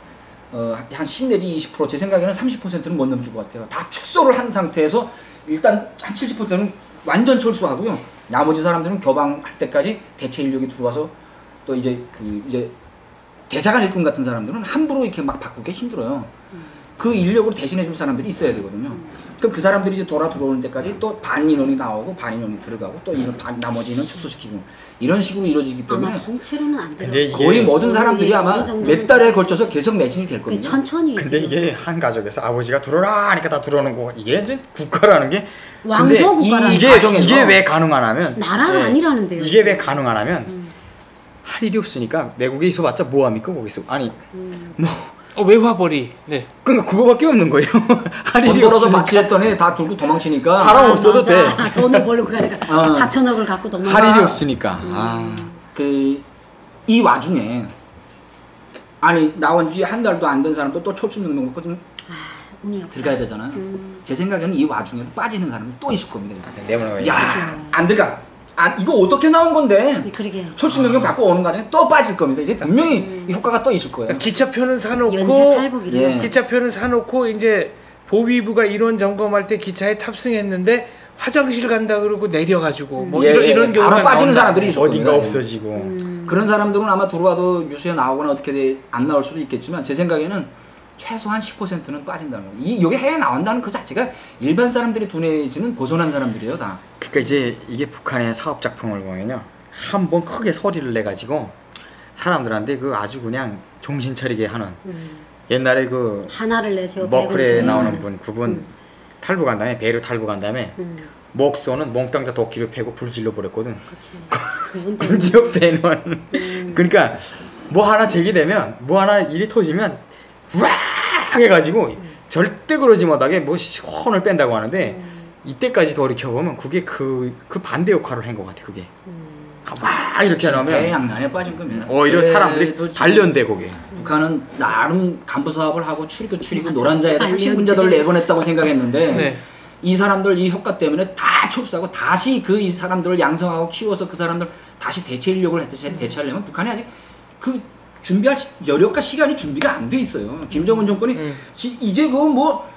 S7: 한 10 내지 20%제 생각에는 30%는 못 넘길 것 같아요. 다 축소를 한 상태에서 일단 한 70%는 완전 철수하고요. 나머지 사람들은 교방할 때까지 대체 인력이 들어와서 또 이제 대사관 일꾼 같은 사람들은 함부로 이렇게 막 바꾸기 힘들어요. 그 인력으로 대신해 줄 사람들이 있어야 되거든요. 그럼 그 사람들이 이제 돌아 들어오는 데까지 또 반 인원이 나오고 반 인원이 들어가고 또 나머지 인원 축소시키고 이런 식으로 이루어지기 때문에
S6: 아마 통째로는 안 돼요.
S5: 근데 이게
S7: 거의 모든 사람들이
S6: 예,
S7: 아마
S6: 어느 정도는
S7: 몇 달에 걸쳐서 계속 매진이 될
S6: 그
S7: 거든요.
S6: 천천히.
S5: 근데 이게 한 가족에서 아버지가 들어라 하니까 다 들어오는 거 이게 이제 국가라는 게
S6: 왕조
S5: 근데
S6: 국가라는
S5: 이게
S7: 가정에서
S5: 이게 왜 가능하냐면
S6: 나라가 아니라는데요.
S5: 이게 왜 가능하냐면 할 일이 없으니까 외국에 있어봤자 뭐 합니까 거기서 아니 뭐
S4: 외화벌이. 네.
S5: 그러니까 그거밖에 없는 거예요. 할
S7: 돈
S5: 일이
S7: 벌어서
S5: 없으니까
S7: 마취했더니 다 들고 도망치니까
S5: 사람 없어도
S6: 맞아.
S5: 돼.
S6: 돈을 벌고 가니까
S7: 어.
S6: 4천억을 갖고 도망가.
S5: 할 일이 없으니까. 아.
S7: 이 와중에 아니 나온 지 한 달도 안 된 사람도 또 초춘명령 먹고 좀
S6: 운이 없다.
S7: 들어가야 되잖아요. 제 생각에는 이 와중에 빠지는 사람이 또 있을 겁니다.
S5: 내보는
S7: 야, 안 들어가. 아, 이거 어떻게 나온 건데?
S6: 그러게.
S7: 철수명령 받고 오는 과정에 또 빠질 겁니다. 이제 분명히 이 효과가 또 있을 거예요.
S4: 기차표는
S6: 연쇄
S4: 사놓고
S6: 탈북이래.
S7: 예.
S4: 기차표는 사놓고 이제 보위부가 인원 점검할 때 기차에 탑승했는데 화장실 간다 그러고 내려가지고 뭐
S7: 예,
S4: 이런 경우가
S7: 바로 빠지는
S4: 나온다.
S7: 사람들이 있을
S5: 어딘가
S7: 겁니다.
S5: 없어지고.
S7: 그런 사람들은 아마 들어와도 뉴스에 나오거나 어떻게 안 나올 수도 있겠지만 제 생각에는 최소한 10%는 빠진다는 거예요. 여기 해외 나온다는 그 자체가 일반 사람들의 두뇌에는 벗어난 사람들이에요, 다.
S5: 그러니까 이제 이게 북한의 사업 작품을 보면요 한번 크게 소리를 내 가지고 사람들한테 그 아주 그냥 정신 차리게 하는 옛날에 그
S6: 하나를 내세워.
S5: 머클에 나오는 분 그분 탈북한 다음에 배로 탈북한 다음에 목소는 몽땅 다 도끼를 패고 불 질러 버렸거든.
S6: 그분
S5: 그 지역 배는 그러니까 뭐 하나 제기되면 뭐 하나 일이 터지면 와 해가지고 절대 그러지 못하게 뭐 혼을 뺀다고 하는데 이때까지 돌이켜보면 그게 그 반대 역할을 한 것 같아. 그게 막 이렇게 하면
S7: 대양난에 빠진 겁니다.
S5: 오히려 사람들이
S7: 그래도 지금
S5: 단련돼 거기에.
S7: 북한은 나름 간부 사업을 하고 추리고 노란자에다 핵심 군자들을 내보냈다고 생각했는데
S4: 네.
S7: 이 사람들 이 효과 때문에 다 철수하고 다시 그 이 사람들을 양성하고 키워서 그 사람들 다시 대체 인력을 대체하려면 북한이 아직 그 준비할 여력과 시간이 준비가 안 돼 있어요. 김정은 정권이 이제 그 뭐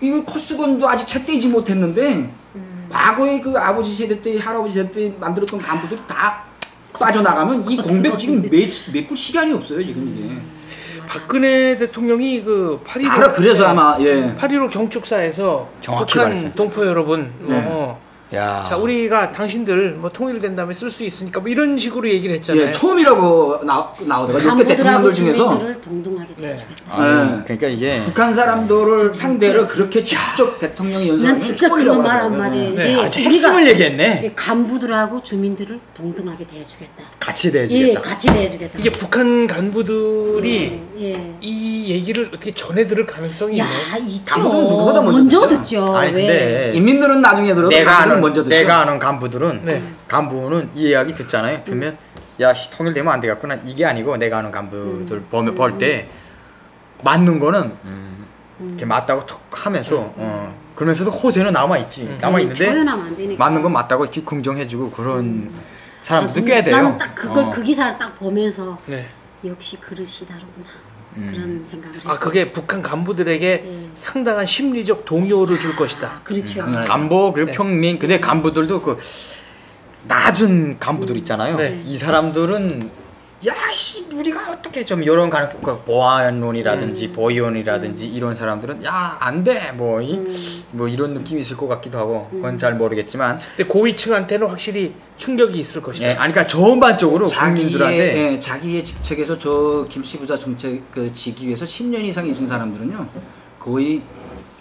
S7: 이거 코스건도 아직 채떼이지 못했는데 과거에 그 아버지 세대 때 할아버지 세대 때 만들었던 간부들이 다 빠져나가면 이 공백 지금 메꿀 시간이 없어요 지금 이게.
S4: 박근혜 대통령이 그 8.15
S7: 바로 그래서 아마 예.
S4: 8.15 경축사에서
S5: 정확히
S4: 북한
S5: 말했어요.
S4: 동포 여러분
S5: 야.
S4: 자 우리가 당신들 뭐 통일된 다음에 쓸 수 있으니까 뭐 이런 식으로 얘기를 했잖아요.
S7: 예, 처음이라고 나오더라고요. 역대
S6: 간부들하고
S7: 대통령들 중에서
S6: 주민들을 동등하게
S4: 네.
S6: 대주겠다.
S5: 아, 그러니까 이게
S7: 북한 사람들을 상대로 그렇게 직접 대통령이
S6: 난
S7: 연설하는
S6: 진짜 그런 말 한마디.
S4: 네.
S5: 아주 핵심을 얘기했네.
S6: 간부들하고 주민들을 동등하게 대해주겠다.
S5: 같이
S6: 예,
S5: 대해주겠다.
S6: 같이 대해주겠다.
S4: 이게 북한 간부들이
S6: 예.
S4: 이 얘기를 어떻게 전해 들을 가능성이
S6: 야,
S4: 있나요?
S6: 있죠.
S7: 간부들은 누구보다 먼저 듣죠.
S5: 아니
S6: 왜?
S5: 근데
S7: 인민들은 나중에 들어도 간부들은 먼저 듣죠.
S5: 내가 아는 간부들은
S4: 네.
S5: 간부는 이 이야기 듣잖아요. 들면 야 통일되면 안 되겠구나 이게 아니고 내가 아는 간부들 볼 때 맞는 거는 이렇게 맞다고 톡 하면서 그러면서도 호세는 남아 있지 남아 있는데
S6: 표현하면 안 되니까.
S5: 맞는 건 맞다고 이렇게 긍정해주고 그런 사람들도 꽤 돼요.
S6: 나는 딱 그걸 그 기사를 딱 보면서
S4: 네.
S6: 역시 그릇이 다르구나 그런 생각을 했어요.
S4: 아 그게 북한 간부들에게
S6: 예.
S4: 상당한 심리적 동요를 줄 것이다.
S6: 그렇죠.
S5: 간부 그리고 평민 근데 간부들도 그 낮은 간부들 있잖아요.
S4: 네.
S5: 이 사람들은 야씨 우리가 어떻게 좀 이런 그 보안론이라든지 보위원이라든지 이런 사람들은 야 안 돼 뭐 이런 느낌이 있을 것 같기도 하고 그건 잘 모르겠지만
S4: 근데 고위층한테는 확실히 충격이 있을 것이다.
S5: 예 아니 그러니까 전반적으로 국민들한테
S7: 자기의 직책에서 저 김씨 부자 정책 그 직위에서 10년 이상 있은 사람들은요 거의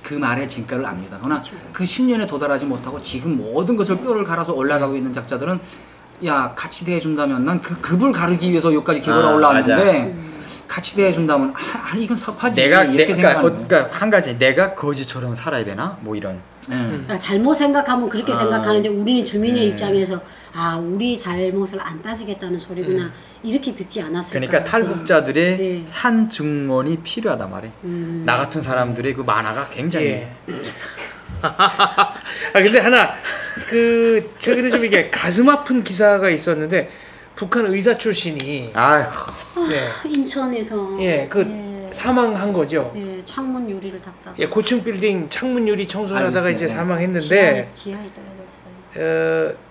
S7: 그 말의 진가를 압니다. 그러나 그 10년에 도달하지 못하고 지금 모든 것을 뼈를 갈아서 올라가고 있는 작자들은 야 같이 대해준다면 난 그 급을 가르기 위해서 여기까지 개발하 올라왔는데 같이 대해준다면 아니 이건 섭하지 이렇게 생각하는
S5: 그러니까 한 가지 내가 거지처럼 살아야 되나 뭐 이런
S7: 예.
S6: 잘못 생각하면 그렇게 생각하는데 우리는 주민의 입장에서 아 우리 잘못을 안 따지겠다는 소리구나 이렇게 듣지 않았을까.
S5: 그러니까 탈북자들의
S6: 네.
S5: 산 증언이 필요하단 말이에요. 나 같은 사람들의 그 만화가 굉장히
S4: 예. 아 근데 하나 그 최근에 좀 이게 가슴 아픈 기사가 있었는데 북한 의사 출신이
S5: 아이고
S4: 네.
S6: 인천에서
S4: 예, 사망한 거죠.
S6: 예, 창문 유리를 닦다가
S4: 예, 고층 빌딩 창문 유리 청소를 하다가
S7: 알고
S4: 이제
S7: 있어요.
S4: 사망했는데
S6: 지하에 떨어졌어요.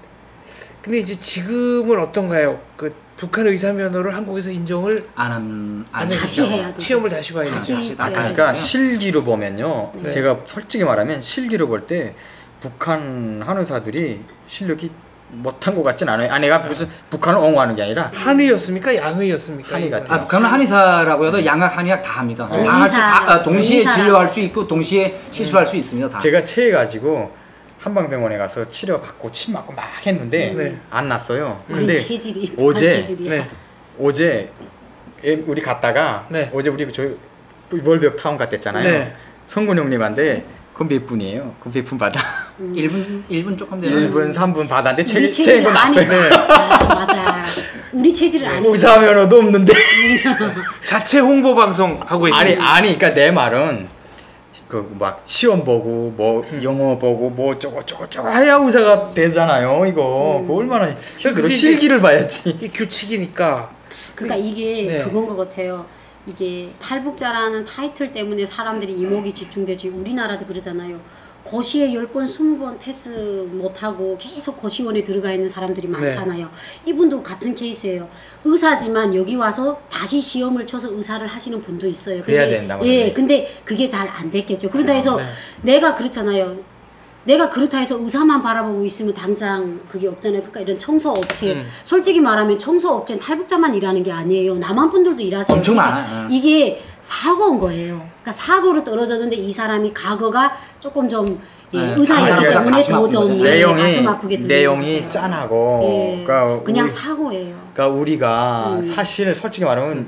S4: 근데 이제 지금은 어떤가요? 그 북한 의사 면허를 한국에서 인정을
S7: 안
S6: 다시 해야 돼.
S4: 시험을 다시 봐야
S6: 다시
S4: 되죠.
S6: 해야
S5: 그러니까
S6: 돼요.
S5: 실기로 보면요.
S4: 네.
S5: 제가 솔직히 말하면 실기로 볼 때 북한 한의사들이 실력이 못한 것 같진 않아요. 내가 무슨 북한을 옹호하는 게 아니라
S4: 한의였습니까? 양의였습니까?
S5: 한의
S4: 이건?
S5: 같아요.
S7: 북한은 한의사라고 해도 양학, 한의학 다 합니다. 다 할 수, 동시에
S6: 동의사라고.
S7: 진료할 수 있고 동시에 시술할 수 있습니다. 다.
S5: 제가 체해가지고 한방병원에 가서 치료받고 침 맞고 막 했는데
S4: 네.
S5: 안 났어요.
S6: 우리
S5: 근데
S6: 체질이
S5: 어제-
S6: 북한 체질이야.
S4: 네.
S5: 어제 우리 갔다가
S4: 네.
S5: 어제 우리 저희 월벽 타운 갔댔잖아요.
S4: 네.
S5: 성군 형님한테 그건 몇 분이에요? 그건 몇 분 받아?
S7: 1분 조금 되는
S5: 1분, 3분 받았는데
S6: 우리
S5: 체인
S6: 체질을
S5: 거
S6: 안
S5: 났어요.
S6: 해. 아, 맞아. 우리 체질을 안 해.
S5: 의사 면허도 없는데.
S4: 자체 홍보 방송 하고 있습니다.
S5: 아니, 그러니까 내 말은 그 막 시험 보고 뭐 영어 보고 뭐 저거 해야 의사가 되잖아요. 이거 그 얼마나 힘들어.
S4: 그게
S5: 실기를 봐야지.
S4: 이게 규칙이니까.
S6: 그러니까 이게
S4: 네.
S6: 그건 것 같아요. 이게 탈북자라는 타이틀 때문에 사람들이 이목이 집중되지. 우리나라도 그러잖아요. 고시에 10번, 20번 패스 못하고 계속 고시원에 들어가 있는 사람들이 많잖아요. 이분도 같은 케이스예요. 의사지만 여기 와서 다시 시험을 쳐서 의사를 하시는 분도 있어요.
S5: 그래야 된다고
S6: 예,
S5: 하는데.
S6: 근데 그게 잘 안 됐겠죠. 그러다 해서 내가 그렇잖아요. 내가 그렇다 해서 의사만 바라보고 있으면 당장 그게 없잖아요. 그러니까 이런 청소업체, 솔직히 말하면 청소업체는 탈북자만 일하는 게 아니에요. 남한 분들도 일하세요.
S7: 엄청
S6: 그러니까
S7: 많아요.
S6: 이게 사고인 거예요. 그러니까 사고로 떨어졌는데 이 사람이 과거가 조금 좀 의사이기
S7: 가슴
S6: 때문에
S7: 아픈
S6: 더
S7: 거죠.
S6: 좀 가슴 아프게 들리는
S5: 내용이
S6: 거죠.
S5: 짠하고
S6: 예,
S5: 그러니까
S6: 그냥
S5: 우리,
S6: 사고예요.
S5: 그러니까 우리가 사실 솔직히 말하면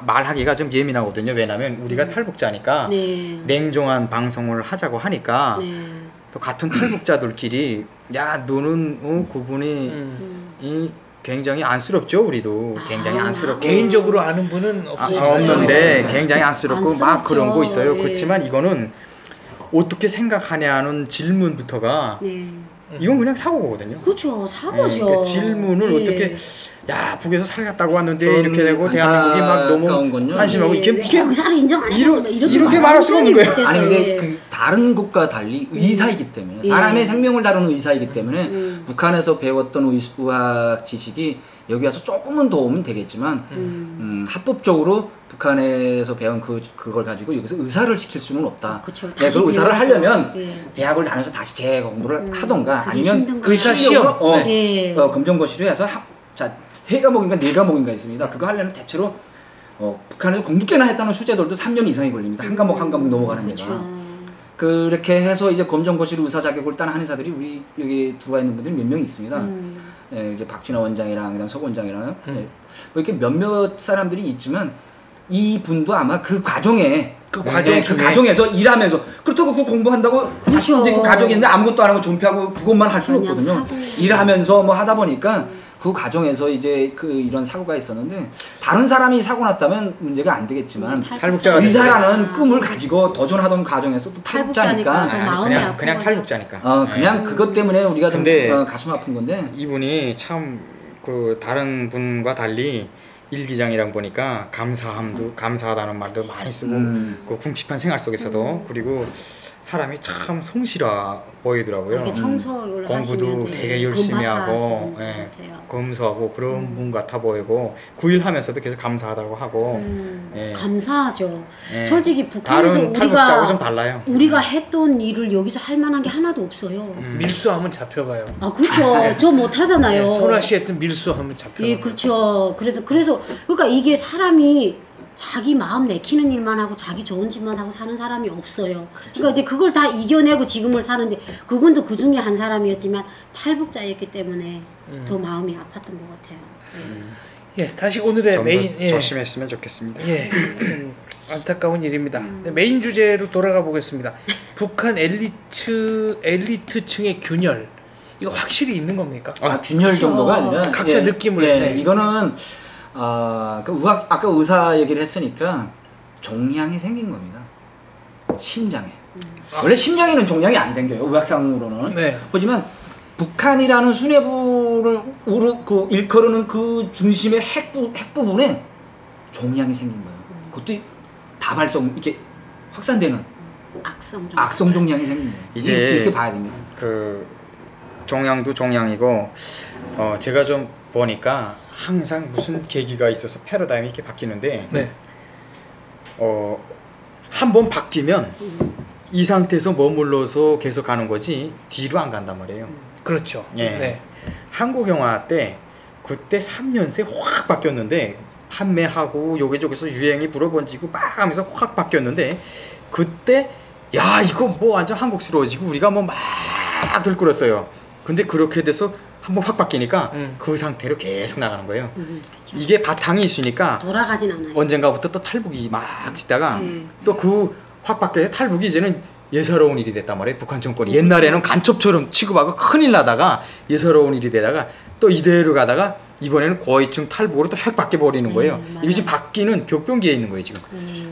S5: 말하기가 좀 예민하거든요. 왜냐면 우리가 탈북자니까
S6: 네.
S5: 냉정한 방송을 하자고 하니까
S6: 네.
S5: 또 같은 탈북자들끼리 야 너는 그분이 이 굉장히 안쓰럽죠. 우리도 굉장히 안쓰럽고
S4: 개인적으로 아는 분은 없으시죠?
S5: 없는데 굉장히 안쓰럽고 막
S6: 안쓰럽죠.
S5: 그런 거 있어요.
S6: 예.
S5: 그렇지만 이거는 어떻게 생각하냐는 질문부터가
S6: 네.
S5: 이건 그냥 사고거든요.
S6: 그렇죠. 사고죠.
S5: 그 질문을
S6: 예.
S5: 어떻게 야 북에서 살갔다고 왔는데
S7: 좀
S5: 이렇게 되고 대한민국이 막
S7: 안타까운
S5: 너무
S7: 건요.
S5: 한심하고
S6: 왜 의사를 인정 안
S5: 이러-
S6: 해줬으면
S5: 이렇게 말할 수가 없는 거예요.
S7: 아니 근데
S6: 예.
S7: 그 다른 국가와 달리 의사이기 때문에 사람의 생명을 다루는 의사이기 때문에 북한에서 배웠던 의학 지식이 여기 와서 조금은 도움은 되겠지만 합법적으로 북한에서 배운 그걸 가지고 여기서 의사를 시킬 수는 없다.
S6: 그쵸.
S7: 네,
S6: 다시
S7: 그 의사를
S6: 배워서.
S7: 하려면
S6: 예.
S7: 대학을 다니면서 다시 재공부를 하던가
S6: 그게
S7: 아니면
S6: 힘든
S7: 그
S6: 거예요.
S7: 실력으로
S4: 시험.
S6: 예.
S7: 검정고시를 해서 자 3과목인가 4과목인가 있습니다. 그거 하려면 대체로 북한에서 공부께나 했다는 수재들도 3년 이상이 걸립니다. 한 과목 한 과목 넘어가는 데가.
S6: 그렇죠.
S7: 그렇게 해서 이제 검정고시로 의사 자격을 딴 한의사들이 우리 여기 들어와 있는 분들이 몇 명 있습니다. 예, 이제 박진화 원장이랑 그다음 석 원장이랑 예, 뭐 이렇게 몇몇 사람들이 있지만 이 분도 아마 그 과정에
S4: 그 과정
S7: 그
S4: 중에
S7: 과정에서 일하면서 그렇다고 그 공부한다고 자식
S6: 그렇죠.
S7: 있고 가족이 있는데 아무것도 안 하고 존폐하고 그것만 할 수는
S6: 그냥
S7: 없거든요.
S6: 사고.
S7: 일하면서 뭐 하다 보니까 그 과정에서 이제 그 이런 사고가 있었는데 다른 사람이 사고 났다면 문제가 안 되겠지만
S5: 탈북자가
S7: 의사라는 꿈을 가지고 도전하던 과정에서 또 탈북자니까
S6: 탈북자니까. 마음이 아픈
S5: 그냥
S6: 거죠.
S5: 탈북자니까.
S7: 그냥 그것 때문에 우리가 좀
S5: 근데
S7: 가슴 아픈 건데
S5: 이분이 참 그 다른 분과 달리 일기장이랑 보니까 감사하다는 말도 많이 쓰고 그 궁핍한 생활 속에서도 그리고 사람이 참 성실해 보이더라고요.
S6: 이렇게 청소를
S5: 공부도
S6: 하시면
S5: 되게 열심히
S6: 금방
S5: 하고
S6: 하시는 것
S5: 예,
S6: 같아요.
S5: 검소하고 그런 분 같아 보이고 9일 하면서도 계속 감사하다고 하고 예.
S6: 감사하죠.
S5: 예.
S6: 솔직히 북한에서
S5: 다른 탈북자하고 좀 달라요.
S6: 우리가 했던 일을 여기서 할 만한 게 하나도 없어요.
S4: 밀수하면 잡혀가요.
S6: 아 그렇죠. 저 못하잖아요.
S4: 네, 소라 씨 했던 밀수하면 잡혀가요.
S6: 예, 그렇죠. 그래서 그러니까 이게 사람이 자기 마음 내키는 일만 하고 자기 좋은 짓만 하고 사는 사람이 없어요. 그러니까 이제 그걸 다 이겨내고 지금을 사는데 그분도 그 중에 한 사람이었지만 탈북자였기 때문에 더 마음이 아팠던 것 같아요.
S4: 예, 다시 오늘의
S5: 좀 더
S4: 메인
S5: 조심했으면 좋겠습니다.
S4: 예, 안타까운 일입니다. 네, 메인 주제로 돌아가 보겠습니다. 북한 엘리트층의 균열. 이거 확실히 있는 겁니까?
S7: 균열 정도가 아니라
S4: 각자 느낌을. 네.
S7: 이거는 아까 의사 얘기를 했으니까 종양이 생긴 겁니다. 심장에. 원래 심장에는 종양이 안 생겨요. 의학상으로는.
S4: 네.
S7: 하지만 북한이라는 수뇌부를 일컬어는 그 중심의 핵 부분에 종양이 생긴 거예요. 그것도 다발성 이렇게 확산되는 악성 종양이 생긴 거예요.
S5: 이제
S7: 이렇게 봐야 됩니다.
S5: 그 종양도 종양이고 제가 좀 보니까 항상 무슨 계기가 있어서 패러다임이 이렇게 바뀌는데
S4: 네.
S5: 한 번 바뀌면 이 상태에서 머물러서 계속 가는 거지 뒤로 안 간단 말이에요.
S4: 그렇죠.
S5: 예.
S4: 네.
S5: 한국 영화 때 그때 3년새 확 바뀌었는데 판매하고 여기저기서 유행이 불어번지고 막 하면서 확 바뀌었는데 그때 야 이거 뭐 완전 한국스러워지고 우리가 뭐 막 들끓었어요. 근데 그렇게 돼서 한번 확 바뀌니까 그 상태로 계속 나가는 거예요. 이게 바탕이 있으니까
S6: 돌아가진 않아요.
S5: 언젠가부터 또 탈북이 막 짓다가 또 그 확 바뀌어서 탈북이 이제는 예사로운 일이 됐단 말이에요. 북한 정권이 옛날에는 간첩처럼 취급하고 큰일 나다가 예사로운 일이 되다가 또 이대로 가다가 이번에는 고위층 탈북으로 또 획 바뀌어 버리는 거예요. 이게 지금 바뀌는 격변기에 있는 거예요 지금.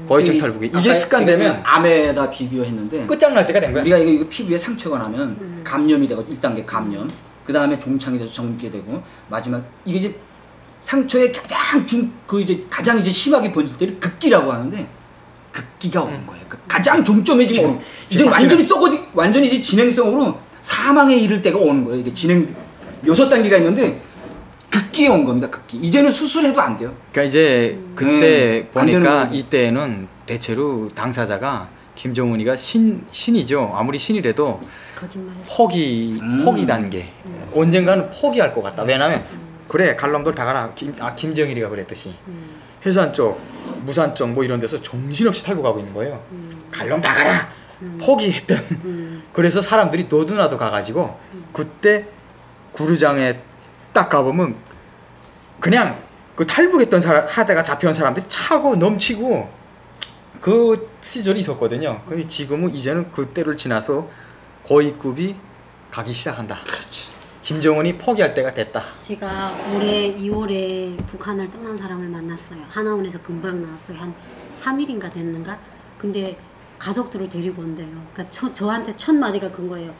S5: 고위층 탈북이 이게 습관되면
S7: 암에다 비교했는데
S5: 끝장날 때가 된 거야.
S7: 우리가 이거 피부에 상처가 나면 감염이 되고 1단계 감염, 그 다음에 종창이 돼서 전개되고 마지막 이게 이제 상처에 가장 이제 심하게 번질 때를 극기라고 하는데 극기가 오는 거예요. 가장 종점에 지금 이제 완전히 이제 진행성으로 사망에 이를 때가 오는 거예요. 이게 진행 6단계가 있는데 극기에 온 겁니다. 극기. 이제는 수술해도 안 돼요.
S5: 그러니까 이제 그때 보니까 이때는 대체로 당사자가 김정은이가 신이죠. 아무리 신이라도
S6: 거짓말.
S5: 포기 단계. 언젠가는 포기할 것 같다. 왜냐면 그래 갈 놈들 다 가라. 김정일이가 그랬듯이 해산 쪽, 무산 쪽 뭐 이런 데서 정신없이 탈북하고 있는 거예요. 갈 놈 다 가라. 포기했던. 그래서 사람들이 너도나도 가가지고 그때 구르장에 딱 가보면 그냥 그 탈북했던 하다가 잡혀온 사람들이 차고 넘치고 그 시절이 있었거든요. 근데 지금은 이제는 그때를 지나서 고위급이 가기 시작한다.
S7: 그렇지.
S5: 김정은이 포기할 때가 됐다.
S6: 제가 올해 2월에 북한을 떠난 사람을 만났어요. 하나원에서 금방 나왔어요. 한 3일인가 됐는가? 근데 가족들을 데리고 온대요. 그러니까 저한테 첫 마디가 그런 거예요.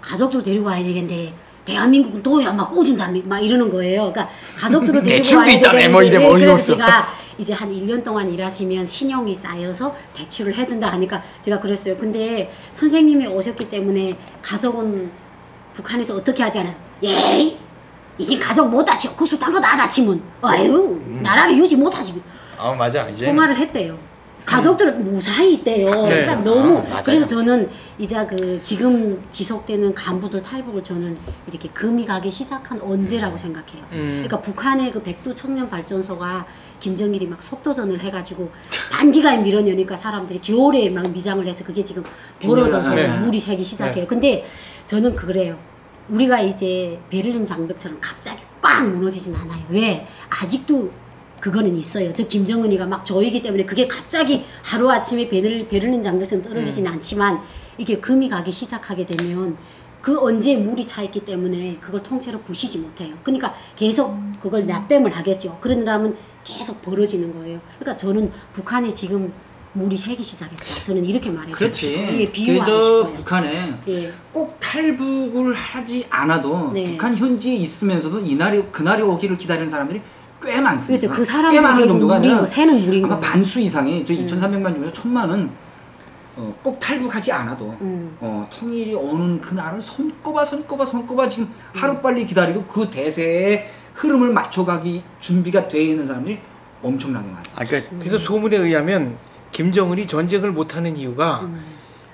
S6: 가족들 데리고 와야 되겠는데 대한민국은 도이라 막 꽂은다며 막 이러는 거예요. 그러니까 가족들을 데리고 와야 되겠는데
S5: 뭐 이래 뭐
S6: 그래서 제가 이제 한 1년 동안 일하시면 신용이 쌓여서 대출을 해준다 하니까 제가 그랬어요. 근데 선생님이 오셨기 때문에 가족은 북한에서 어떻게 하지 않아요? 예이 이제 가족 못 다치고 그 수단 거 다 다치면 아유 나라를 유지 못하지.
S5: 맞아 이제
S6: 그 말을 했대요. 가족들은 무사히 있대요.
S5: 네.
S6: 그러니까 너무
S5: 맞아요.
S6: 그래서 저는 이제 지금 지속되는 간부들 탈북을 저는 이렇게 금이 가기 시작한 언제라고 생각해요. 그러니까 북한의 그 백두 청년 발전소가 김정일이 막 속도전을 해가지고 단기간에 밀어내니까 사람들이 겨울에 막 미장을 해서 그게 지금 벌어져서 물이 새기 시작해요. 근데 저는 그래요. 우리가 이제 베를린 장벽처럼 갑자기 꽉 무너지진 않아요. 왜? 아직도 그거는 있어요. 저 김정은이가 막 조이기 때문에 그게 갑자기 하루아침에 베를린 장벽처럼 떨어지진 않지만 이게 금이 가기 시작하게 되면 그 언제 물이 차 있기 때문에 그걸 통째로 부시지 못해요. 그러니까 계속 그걸 납땜을 하겠죠. 그러려면 계속 벌어지는 거예요. 그러니까 저는 북한에 지금 물이 새기 시작했다. 저는 이렇게 말해요.
S7: 그렇지.
S6: 이게 비유하고
S7: 그저
S6: 싶어요.
S7: 북한에
S6: 예.
S7: 꼭 탈북을 하지 않아도
S6: 네.
S7: 북한 현지에 있으면서도 그날이 오기를 기다리는 사람들이 꽤 많습니다.
S6: 그렇죠. 그
S7: 꽤
S6: 사람들이
S7: 많은 정도가
S6: 물인
S7: 아니라
S6: 거, 새는 물인
S7: 아마
S6: 거.
S7: 반수 이상이 저희 2,300만 중에서 1,000만은 꼭 탈북하지 않아도 통일이 오는 그날을 손꼽아 지금 하루빨리 기다리고 그 대세의 흐름을 맞춰가기 준비가 되어 있는 사람들이 엄청나게 많아요.
S4: 그래서 소문에 의하면 김정은이 전쟁을 못하는 이유가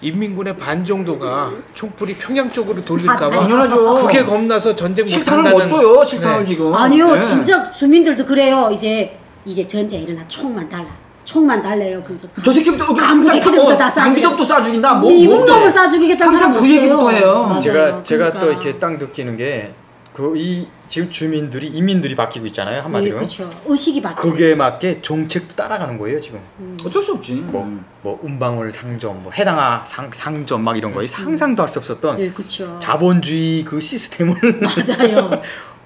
S4: 인민군의 반 정도가 총불이 평양 쪽으로 돌릴까봐
S7: 당연하죠.
S4: 그게 겁나서 전쟁
S7: 실탄을
S4: 못한다는.
S7: 못 줘요. 실탄을
S4: 네.
S7: 지금.
S6: 아니요,
S7: 네.
S6: 진짜 주민들도 그래요. 이제 전쟁 일어나 총만 달래요.
S7: 저 새끼부터
S6: 간부 새끼들부터 다 쏴.
S7: 장비석도 쏴 죽인다.
S6: 미국 놈을 쏴 죽이겠다는
S7: 항상
S6: 사람
S7: 그 얘기부터
S6: 없어요.
S7: 해요.
S6: 맞아요.
S5: 제가
S6: 그러니까.
S5: 또 이렇게 딱 느끼는 게 이 지금 주민들이 이민들이 바뀌고 있잖아요, 한마디로.
S6: 그렇죠. 의식이 바뀌고.
S5: 그게 맞게 정책도 따라가는 거예요, 지금.
S7: 어쩔 수 없지.
S5: 뭐 운방울 상점, 뭐 해당화 상점 막 이런 거에 상상도 할 수 없었던
S6: 예, 그렇죠.
S5: 자본주의 그 시스템을
S6: 맞아요.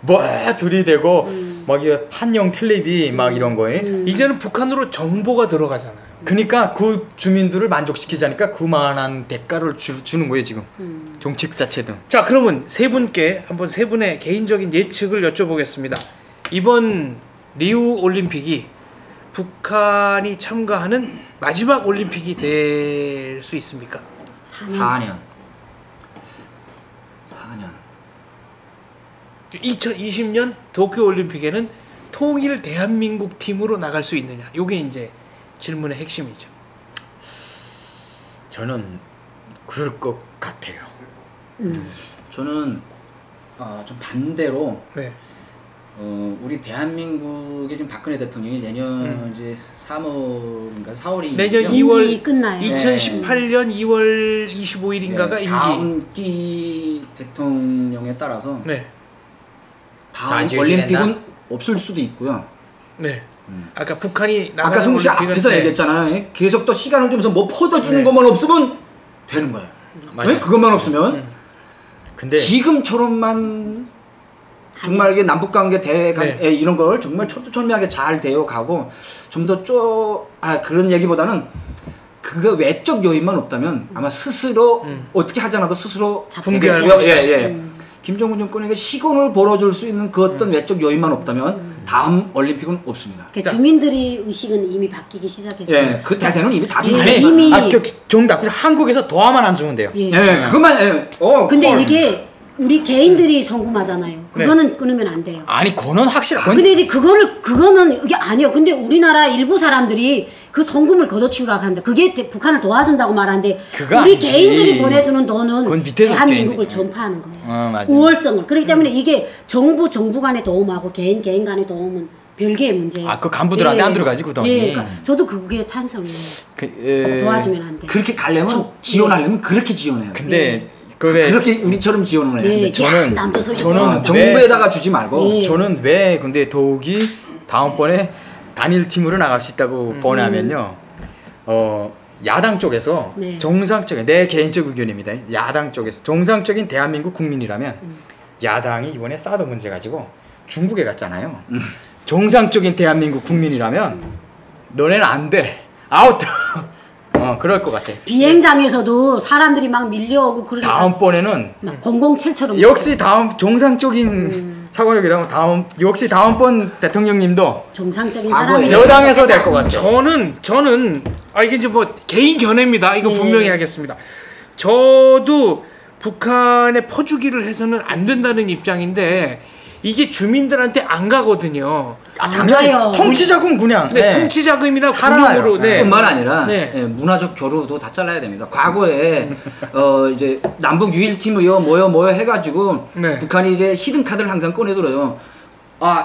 S5: 뭐 들이대고 막 이게 판형 텔레비 막 이런 거에.
S4: 이제는 북한으로 정보가 들어가잖아요.
S5: 그러니까 그 주민들을 만족시키자니까 그만한 대가를 주는 거예요, 지금. 정책 자체도.
S4: 자, 그러면 세 분께 한번 세 분의 개인적인 예측을 여쭤보겠습니다. 이번 리우 올림픽이 북한이 참가하는 마지막 올림픽이 될 수 있습니까?
S7: 4년.
S4: 2020년 도쿄 올림픽에는 통일 대한민국 팀으로 나갈 수 있느냐? 요게 이제 질문의 핵심이죠.
S5: 저는 그럴 것 같아요.
S7: 저는 좀 반대로
S4: 네.
S7: 우리 대한민국의 지금 박근혜 대통령이 내년 이제 3월인가 4월이
S4: 내년
S6: 임기
S4: 2월
S6: 끝나요.
S4: 2018년 2월 25일인가가 임기.
S7: 다음 기 대통령에 따라서
S4: 네.
S7: 다음
S5: 잘
S7: 올림픽은
S5: 지어지겠나?
S7: 없을 수도 있고요.
S4: 네. 아까 북한이 나가는
S7: 아까 성수 씨
S4: 올림픽은
S7: 앞에서
S4: 네.
S7: 얘기했잖아요. 계속 또 시간을 주면서 뭐 퍼져주는
S4: 네.
S7: 것만 없으면 되는 거예요.
S5: 맞아요.
S7: 네? 그것만 없으면
S5: 근데
S7: 지금처럼만 정말 이게 남북관계
S4: 네.
S7: 이런 걸 정말 철두철미하게 잘 되어가고 좀 더 그런 얘기보다는 그거 외적 요인만 없다면 아마 스스로 어떻게 하지 않아도 스스로
S4: 붕괴할
S7: 되겠죠.
S4: 것이다.
S7: 예. 김정은 정권에게 시건을 벌어줄 수 있는 그 어떤 외적 요인만 없다면 다음 올림픽은 없습니다.
S6: 그러니까 주민들이 의식은 이미 바뀌기 시작했어요.
S7: 예, 그 대세는 이미 다
S6: 예,
S7: 준비했어요.
S6: 이미-
S5: 정답. 한국에서 더하면 안 주면 돼요.
S6: 예.
S7: 예, 그것만
S6: 근데
S7: 콜.
S6: 이게 우리 개인들이 성금하잖아요. 그거는 끊으면 안 돼요.
S5: 아니 그거는 확실한.
S6: 근데 이제 그거는 이게 아니에요. 근데 우리나라 일부 사람들이 그 성금을 걷어치우라고 하는데 그게 북한을 도와준다고 말하는데
S5: 그거
S6: 우리
S5: 아니지.
S6: 개인들이 보내주는 돈은
S5: 그건 밑에서
S6: 대한민국을
S5: 개인들.
S6: 전파하는 거예요.
S5: 맞아요.
S6: 우월성을. 그렇기 때문에 이게 정부 간의 도움하고 개인 간의 도움은 별개의 문제예요.
S5: 그 간부들한테 안 들어가지 그 돈이.
S6: 예, 그러니까 저도 그게 찬성이에요. 도와주면 안 돼.
S7: 그렇게 가려면 지원하려면 그렇게 지원해요.
S5: 근데
S7: 그렇게 우리처럼 지원을 해요.
S6: 예,
S5: 저는-
S6: 남조선이
S5: 저는
S7: 정부에다가 주지 말고
S6: 예.
S5: 저는 왜 근데 더욱이 다음번에 단일 팀으로 나갈 수 있다고 보냐면요. 야당 쪽에서
S6: 네.
S5: 정상적인 내 개인적 의견입니다. 야당 쪽에서 정상적인 대한민국 국민이라면 야당이 이번에 사드 문제 가지고 중국에 갔잖아요. 정상적인 대한민국 국민이라면 너네는 안 돼. 아웃. 그럴 것 같아.
S6: 비행장에서도 사람들이 막 밀려오고 그러니까
S5: 다음번에는
S6: 막 007처럼
S5: 역시 다음 정상적인 사고력이라면 역시 다음번 대통령님도
S6: 정상적인
S7: 과거에
S6: 사람이
S5: 여당에서 될 것 같아요.
S4: 저는 이게 이제 뭐 개인 견해입니다. 이거
S6: 네.
S4: 분명히 하겠습니다. 저도 북한에 퍼주기를 해서는 안 된다는 입장인데 이게 주민들한테 안 가거든요.
S5: 당연히
S6: 가요.
S5: 통치자금 그냥
S4: 네, 통치 자금이나
S5: 살아나요.
S4: 군용으로 네.
S7: 뿐만 아니라
S4: 네.
S7: 예, 문화적 교류도 다 잘라야 됩니다. 과거에 이제 남북 유일팀이요 뭐요 해가지고
S4: 네.
S7: 북한이 이제 히든 카드를 항상 꺼내들어요.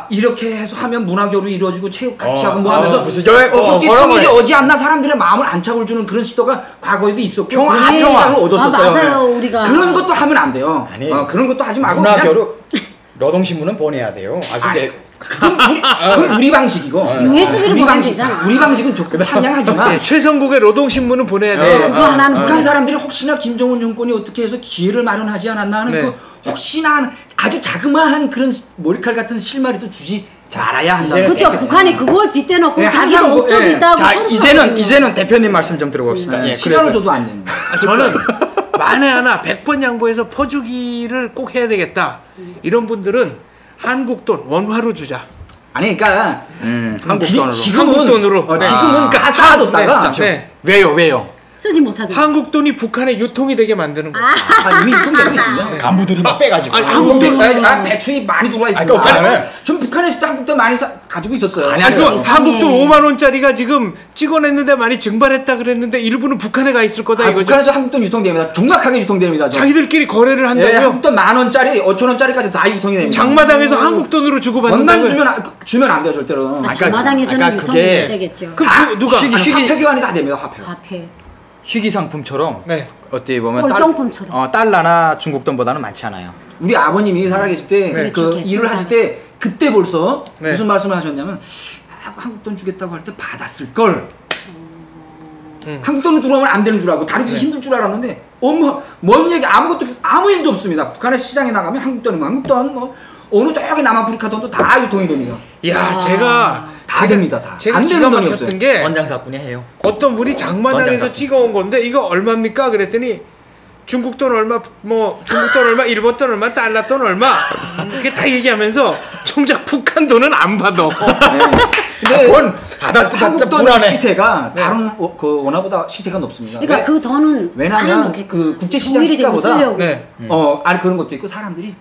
S7: 이렇게 해서 하면 문화 교류 이루어지고 체육 같이 하고 뭐 하면서
S5: 무슨 여행
S7: 혹시 통일이 오지 않나 사람들의 마음을 안착을 주는 그런 시도가 과거에도 있었고
S5: 평화,
S7: 그런
S5: 평화.
S7: 시장을 얻었었어요.
S6: 맞아요,
S7: 네.
S6: 우리가.
S7: 그런 것도 하면 안 돼요.
S5: 아니,
S7: 그런 것도 하지 말고
S5: 문화
S7: 그냥
S5: 교류 노동신문은 보내야 돼요. 근데
S7: 그건 우리 방식이고
S6: USB로
S7: 우리
S6: 보내면
S7: 방식
S6: 되잖아.
S7: 우리 방식은 좋고 찬양하지만
S4: 네, 최성국의 노동신문은 보내야 돼요.
S6: 그거 하나는
S7: 북한 사람들이 혹시나 김정은 정권이 어떻게 해서 기회를 마련하지 않았나 하는
S4: 네.
S7: 그 혹시나 아주 자그마한 그런 머리칼 같은 실마리도 주지 말아야 한다.
S5: 이제는
S6: 그렇죠. 북한이 그걸 빗대놓고
S7: 네,
S6: 자기가
S7: 항상
S6: 업적이
S7: 예.
S6: 있다고
S5: 자
S6: 서로
S5: 이제는 대표님 말씀 좀 들어봅시다. 예,
S7: 시간을
S5: 그래서
S7: 줘도 안 됩니다.
S4: 저는 만에 하나 100번 양보해서 퍼주기를 꼭 해야 되겠다. 이런 분들은 한국 돈 원화로 주자.
S7: 아니 그러니까
S5: 한국 돈으로.
S7: 지금은
S4: 한국 돈으로.
S7: 지금은 다 쌓아뒀다가
S4: 네.
S5: 왜요?
S6: 쓰지 못하잖아.
S4: 한국 돈이 북한에 유통이 되게 만드는 거예요.
S7: 이미 유통되고 있습니다.
S5: 간부들이 막 빼가지고.
S4: 아니,
S7: 한국 돈
S6: 돈.
S7: 배추이 많이 들어와 있습니다.
S5: 그러니까 그러면-
S7: 전 북한에 있을 때 한국 돈 많이 가지고 있었어요.
S5: 아니,
S4: 아니, 그
S5: 아니,
S4: 한국 돈 5만 원짜리가 지금 찍어냈는데 많이 증발했다 그랬는데 일부는 북한에 가 있을 거다 이거죠.
S7: 북한에서 한국 돈 유통됩니다. 정확하게 유통됩니다.
S4: 자기들끼리 거래를
S7: 예,
S4: 한다고요?
S7: 한국 돈 10,000원짜리, 5,000원짜리까지 다 유통이 됩니다.
S4: 장마당에서 한국 돈으로 주고
S7: 원만
S4: 받는다고요?
S7: 주면 안 돼요 절대로.
S6: 장마당에서는
S5: 그러니까
S6: 유통이
S5: 그게-
S6: 안 되겠죠.
S4: 그럼 누가?
S7: 화폐 교환이 다 됩니다. 화폐.
S6: 화폐.
S5: 희귀 상품처럼
S4: 네.
S5: 어떻게 보면
S6: 꼴통품처럼.
S5: 달러나 중국 돈보다는 많지 않아요.
S7: 우리 아버님이 살아계실 때
S6: 네.
S7: 그
S6: 그렇죠.
S7: 일을 하실 때 그때 벌써
S4: 네.
S7: 무슨 말씀을 하셨냐면 한국 돈 주겠다고 할 때 받았을 걸. 한국 돈으로 들어오면 안 되는 줄 알고 다루기 힘들 줄 알았는데 엄마 뭔 얘기 아무것도 아무 일도 없습니다. 북한의 시장에 나가면 한국 돈 뭐 어느 저기 남아프리카 돈도 다 유통이 됩니다.
S4: 야, 제가
S7: 됩니다 다.
S4: 제가
S7: 안
S4: 기가
S7: 되는 돈이 없어요.
S4: 막혔던 게
S5: 권장사꾼이 해요.
S4: 어떤 분이 장마당에서
S5: 권장사건.
S4: 찍어온 건데 이거 얼마입니까? 그랬더니 중국 돈 얼마, 뭐 중국 돈 얼마, 일본 돈 얼마, 달러 돈 얼마 이렇게 다 얘기하면서 정작 북한 돈은 안 받아.
S7: 근데
S5: 그건 받았다
S7: 한국 돈
S5: 불안해.
S7: 시세가 다른 그 원화보다 시세가 높습니다.
S6: 그러니까 그 돈은
S7: 왜냐면
S6: 많이
S7: 그 국제 시장
S6: 통일이 되고
S7: 시가보다
S6: 쓰려고.
S4: 네.
S7: 아니 그런 것도 있고 사람들이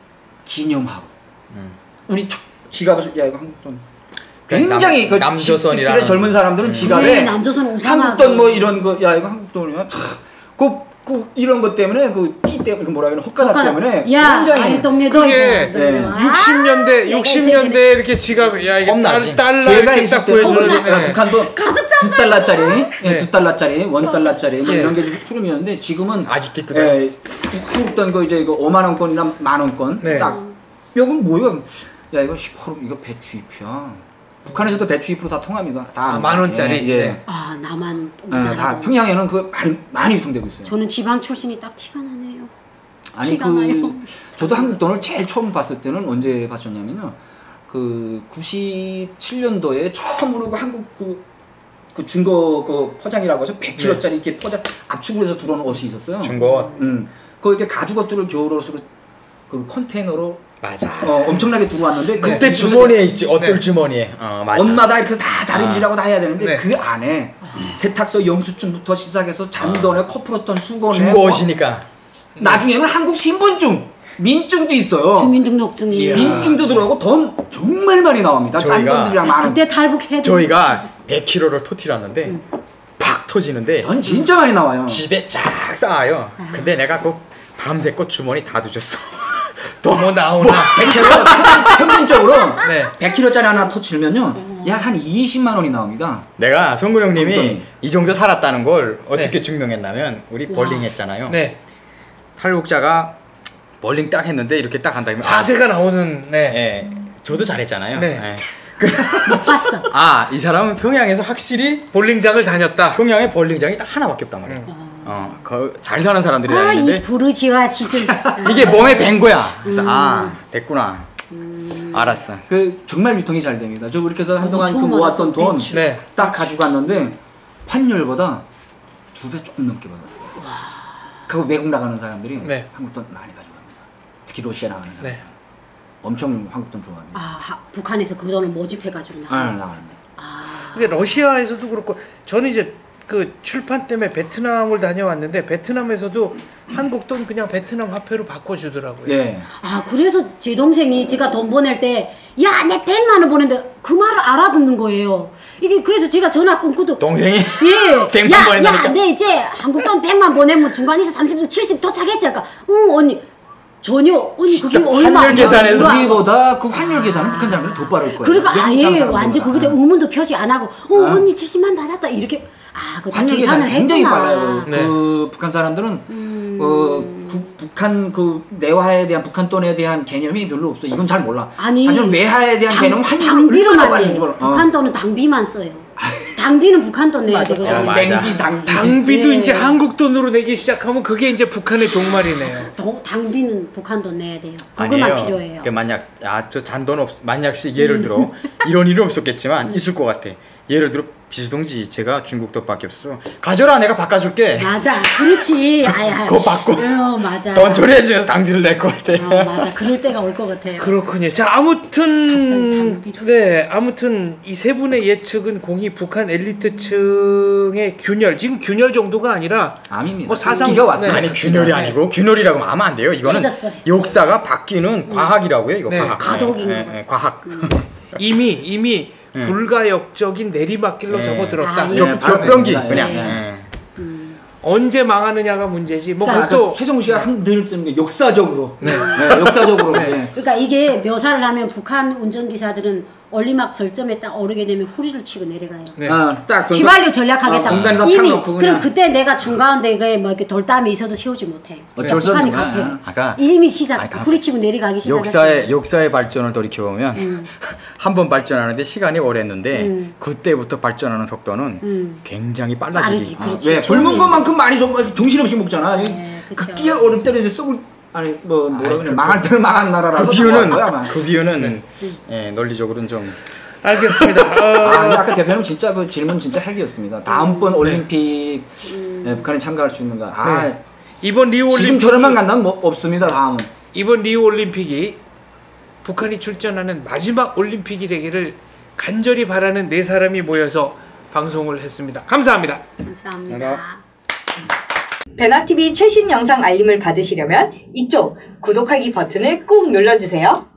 S7: 기념하고 우리 지갑에서 야 이거 한국 돈 굉장히 그
S5: 남조선이라는
S7: 집들의 젊은 사람들은
S6: 네,
S7: 지갑에
S6: 남조선 우상화서.
S7: 한국 돈 뭐 이런 거 야 이거 한국 돈이야 그 이런 것 때문에 그끼 때문에 그 뭐라 그러나 헛가닥 때문에
S6: 야,
S7: 굉장히
S6: 아니 동네도
S4: 그게
S7: 네.
S4: 60년대 이렇게 지갑 야 이게
S5: 겁나지.
S4: 달러
S7: 제가
S4: 이렇게
S7: 있을
S4: 딱
S7: 때
S4: 보여주는데
S7: 북한도
S6: 가족
S7: $2짜리,
S4: 네.
S7: $2짜리, $1짜리 뭐
S4: 네.
S7: 이런 게 흐름이었는데 지금은
S5: 아직도 있거든.
S7: 한국 돈 거 이제 이거 5만 원권이나 만 원권
S4: 네.
S7: 딱 여긴 뭐야? 야 이거 10% 이거 배추잎이야. 북한에서도 배추잎으로 다 통합니다. 다
S4: 10,000원짜리?
S7: 예.
S4: 네.
S6: 아 나만
S7: 다 평양에는 그 많이 유통되고 있어요.
S6: 저는 지방 출신이 딱 티가 나네요.
S7: 아니
S6: 티가 나요.
S7: 저도 한국 돈을 제일 처음 봤을 때는 언제 봤었냐면요. 그 97년도에 처음으로 그 한국 그 중고 그 포장이라고 해서 100kg짜리 이렇게 포장 압축을 해서 들어오는 옷이 있었어요.
S5: 중고.
S7: 그 이렇게 가죽 옷들을 겨울옷으로 그 컨테이너로
S5: 맞아.
S7: 엄청나게 들어왔는데
S5: 그때
S7: 그
S5: 주머니에 있지. 어떨
S4: 네.
S5: 주머니에. 맞아.
S7: 엄마다 이렇게 다 다림질하고 다 해야 되는데
S4: 네.
S7: 그 안에 세탁소 영수증부터 시작해서 잔돈에 커플었던 수건에
S5: 중고 옷이니까.
S7: 나중에는 한국 신분증, 민증도 있어요.
S6: 주민등록증이.
S4: 이야.
S7: 민증도 들어가고 돈 정말 많이 나옵니다. 짠
S5: 저희가
S7: 돈들이랑 많은
S6: 그때 탈북해도
S5: 저희가 100kg를 토til었는데 팍 터지는데
S7: 돈 진짜 많이 나와요.
S5: 집에 쫙 쌓아요. 근데 내가 그 밤새껏 주머니 다 뒤졌어.
S4: 뭐 나오나
S7: 대체로 평균적으로
S4: 네.
S7: 100kg짜리 하나 터치면요 약 한 20만 원이 나옵니다.
S5: 내가 성근 형님이
S7: 어떤?
S5: 이 정도 살았다는 걸 어떻게
S4: 네.
S5: 증명했냐면 우리 볼링 했잖아요.
S4: 네.
S5: 탈북자가 볼링 딱 했는데 이렇게 딱 한다면
S4: 자세가 나오는 네.
S5: 예. 저도 잘했잖아요.
S4: 네.
S5: 예.
S6: 못 봤어.
S5: 이 사람은 평양에서 확실히
S4: 볼링장을 다녔다.
S5: 평양에 볼링장이 딱 하나밖에 없단 말이에요. 잘 사는 사람들이
S6: 아, 이
S5: 다니는데
S6: 부르지와 짖음.
S5: 이게 몸에 밴 거야. 그래서 됐구나. 알았어.
S7: 그 정말 유통이 잘 됩니다. 저 그렇게 해서 한동안 그
S6: 처음
S7: 모았던
S6: 알았어.
S7: 돈
S4: 네.
S7: 딱 가지고 갔는데 환율보다 2배 조금 넘게 받았어요. 그 외국 나가는 사람들이
S4: 네.
S7: 한국 돈 많이 가져갑니다. 특히 러시아 나가는 사람.
S4: 네.
S7: 엄청 한국 돈 좋아합니다.
S6: 북한에서 그 돈을 모집해가지고
S7: 나갑니다.
S4: 근데 러시아에서도 그렇고 저는 이제 그 출판 때문에 베트남을 다녀왔는데 베트남에서도 한국 돈 그냥 베트남 화폐로 바꿔주더라고요.
S7: 네.
S6: 그래서 제 동생이 제가 돈 보낼 때 야, 내 100만 원 보냈는데 그 말을 알아듣는 거예요. 이게 그래서 제가 전화 끊고도
S5: 동생이
S6: 예.
S5: 100만 보낸다니까.
S6: 내 이제 한국 돈 100만 보내면 중간에서 30, 70 도착했지. 그러니까 언니 전혀 언니 그게 얼마
S5: 환율 계산해서
S7: 우리보다 그 환율 계산은 북한 사람들이 더 빠를 거예요.
S6: 그러니까
S7: 미국
S6: 아예
S7: 사람들보다.
S6: 완전 그게 의문도 표시 안 하고 언니 70만 받았다 이렇게 그
S7: 환율
S6: 계산을
S7: 계산이 굉장히
S6: 했구나.
S7: 빨라요.
S4: 네.
S7: 그 북한 사람들은 북한 그 내화에 대한 북한 돈에 대한 개념이 별로 없어. 이건 잘 몰라.
S6: 아니,
S7: 하지만 외화에 대한 개념 환율을
S6: 당비로만
S7: 얼마나
S6: 해.
S7: 빨리 몰라.
S6: 북한 돈은 당비만 써요. 당비는 북한 돈 내야
S7: 맞아.
S6: 되거든.
S5: 맞아.
S7: 냉비 당비.
S4: 당비도
S6: 예.
S4: 이제 한국 돈으로 내기 시작하면 그게 이제 북한의 종말이네요.
S6: 당비는 북한 돈 내야 돼요. 그것만 필요해요.
S5: 그 만약 저 잔돈 만약씩 예를 들어 이런 일은 없었겠지만 있을 것 같아. 예를 들어 비서동지 제가 중국 돈밖에 없어. 가져라 내가 바꿔줄게.
S6: 맞아, 그렇지.
S5: 그거 받고
S6: 맞아.
S5: 돈 처리해주면서 당비를 낼 것 같아.
S6: 맞아, 그럴 때가 올 것 같아요.
S4: 그렇군요. 자,
S6: 갑자기
S4: 아무튼
S6: 당비로.
S4: 네, 아무튼 이 세 분의 예측은 공히 북한 엘리트층의 균열, 지금 균열 정도가 아니라
S7: 암입니다.
S4: 뭐 사상
S7: 기가 왔어요.
S4: 네.
S5: 아니 균열이 아니고 균열이라고 하면 안 돼요. 이거는
S6: 깨졌어요.
S5: 역사가 바뀌는 과학이라고요. 이거
S4: 네.
S5: 과학.
S6: 과도기인
S5: 예,
S6: 거예요.
S5: 과학.
S4: 이미 불가역적인 내리막길로
S5: 네.
S4: 접어들었다.
S6: 예.
S5: 적병기
S7: 네.
S5: 그냥.
S7: 네.
S4: 언제 망하느냐가 문제지. 뭐
S6: 그러니까
S4: 그것도
S7: 최성우 씨가 늘 쓰는 게 역사적으로. 네. 역사적으로. 네.
S6: 그러니까 이게 묘사를 하면 북한 운전기사들은 올리막 절점에 딱 오르게 되면 후리를 치고 내려가요.
S4: 네.
S7: 딱
S6: 휘발유 전략하겠다.
S7: 공간에 딱
S6: 이미
S7: 놓고
S6: 그럼
S7: 그냥
S6: 그때 내가 중가운데 뭐 이렇게 돌담이 있어도 세우지 못해.
S7: 어쩔 수
S6: 북한이
S7: 없는 거야.
S6: 같아.
S5: 아까
S6: 이미 시작.
S5: 아까
S6: 후리치고 내려가기 시작했어.
S5: 역사의 발전을 돌이켜 보면 한 번 발전하는데 시간이 오랬는데 그때부터 발전하는 속도는 굉장히
S6: 빠르지.
S5: 빨라지지.
S6: 그렇지.
S7: 왜 굶은 것만큼 많이 좀 정신없이 먹잖아.
S6: 그쵸.
S7: 급기에 얼음 때려서 쑥을 아니 뭐라 그래 망할 때는 망한 나라라서
S5: 그 비유는 예, 논리적으로는 좀
S4: 알겠습니다.
S7: 근데 아까 대표님 진짜 그 질문 진짜 핵이었습니다. 다음번 올림픽 북한이 참가할 수 있는가?
S4: 이번 리우 올림픽
S7: 지금처럼만 간다면 뭐 없습니다. 다음은
S4: 이번 리우 올림픽이 북한이 출전하는 마지막 올림픽이 되기를 간절히 바라는 네 사람이 모여서 방송을 했습니다. 감사합니다.
S6: 감사합니다.
S8: 배나TV 최신 영상 알림을 받으시려면 이쪽 구독하기 버튼을 꾹 눌러주세요.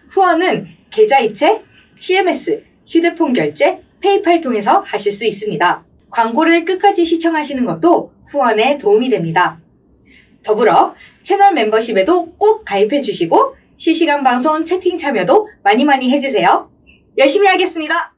S8: 후원은 계좌이체, CMS, 휴대폰 결제, 페이팔 통해서 하실 수 있습니다. 광고를 끝까지 시청하시는 것도 후원에 도움이 됩니다. 더불어 채널 멤버십에도 꼭 가입해 주시고 실시간 방송 채팅 참여도 많이 해주세요. 열심히 하겠습니다.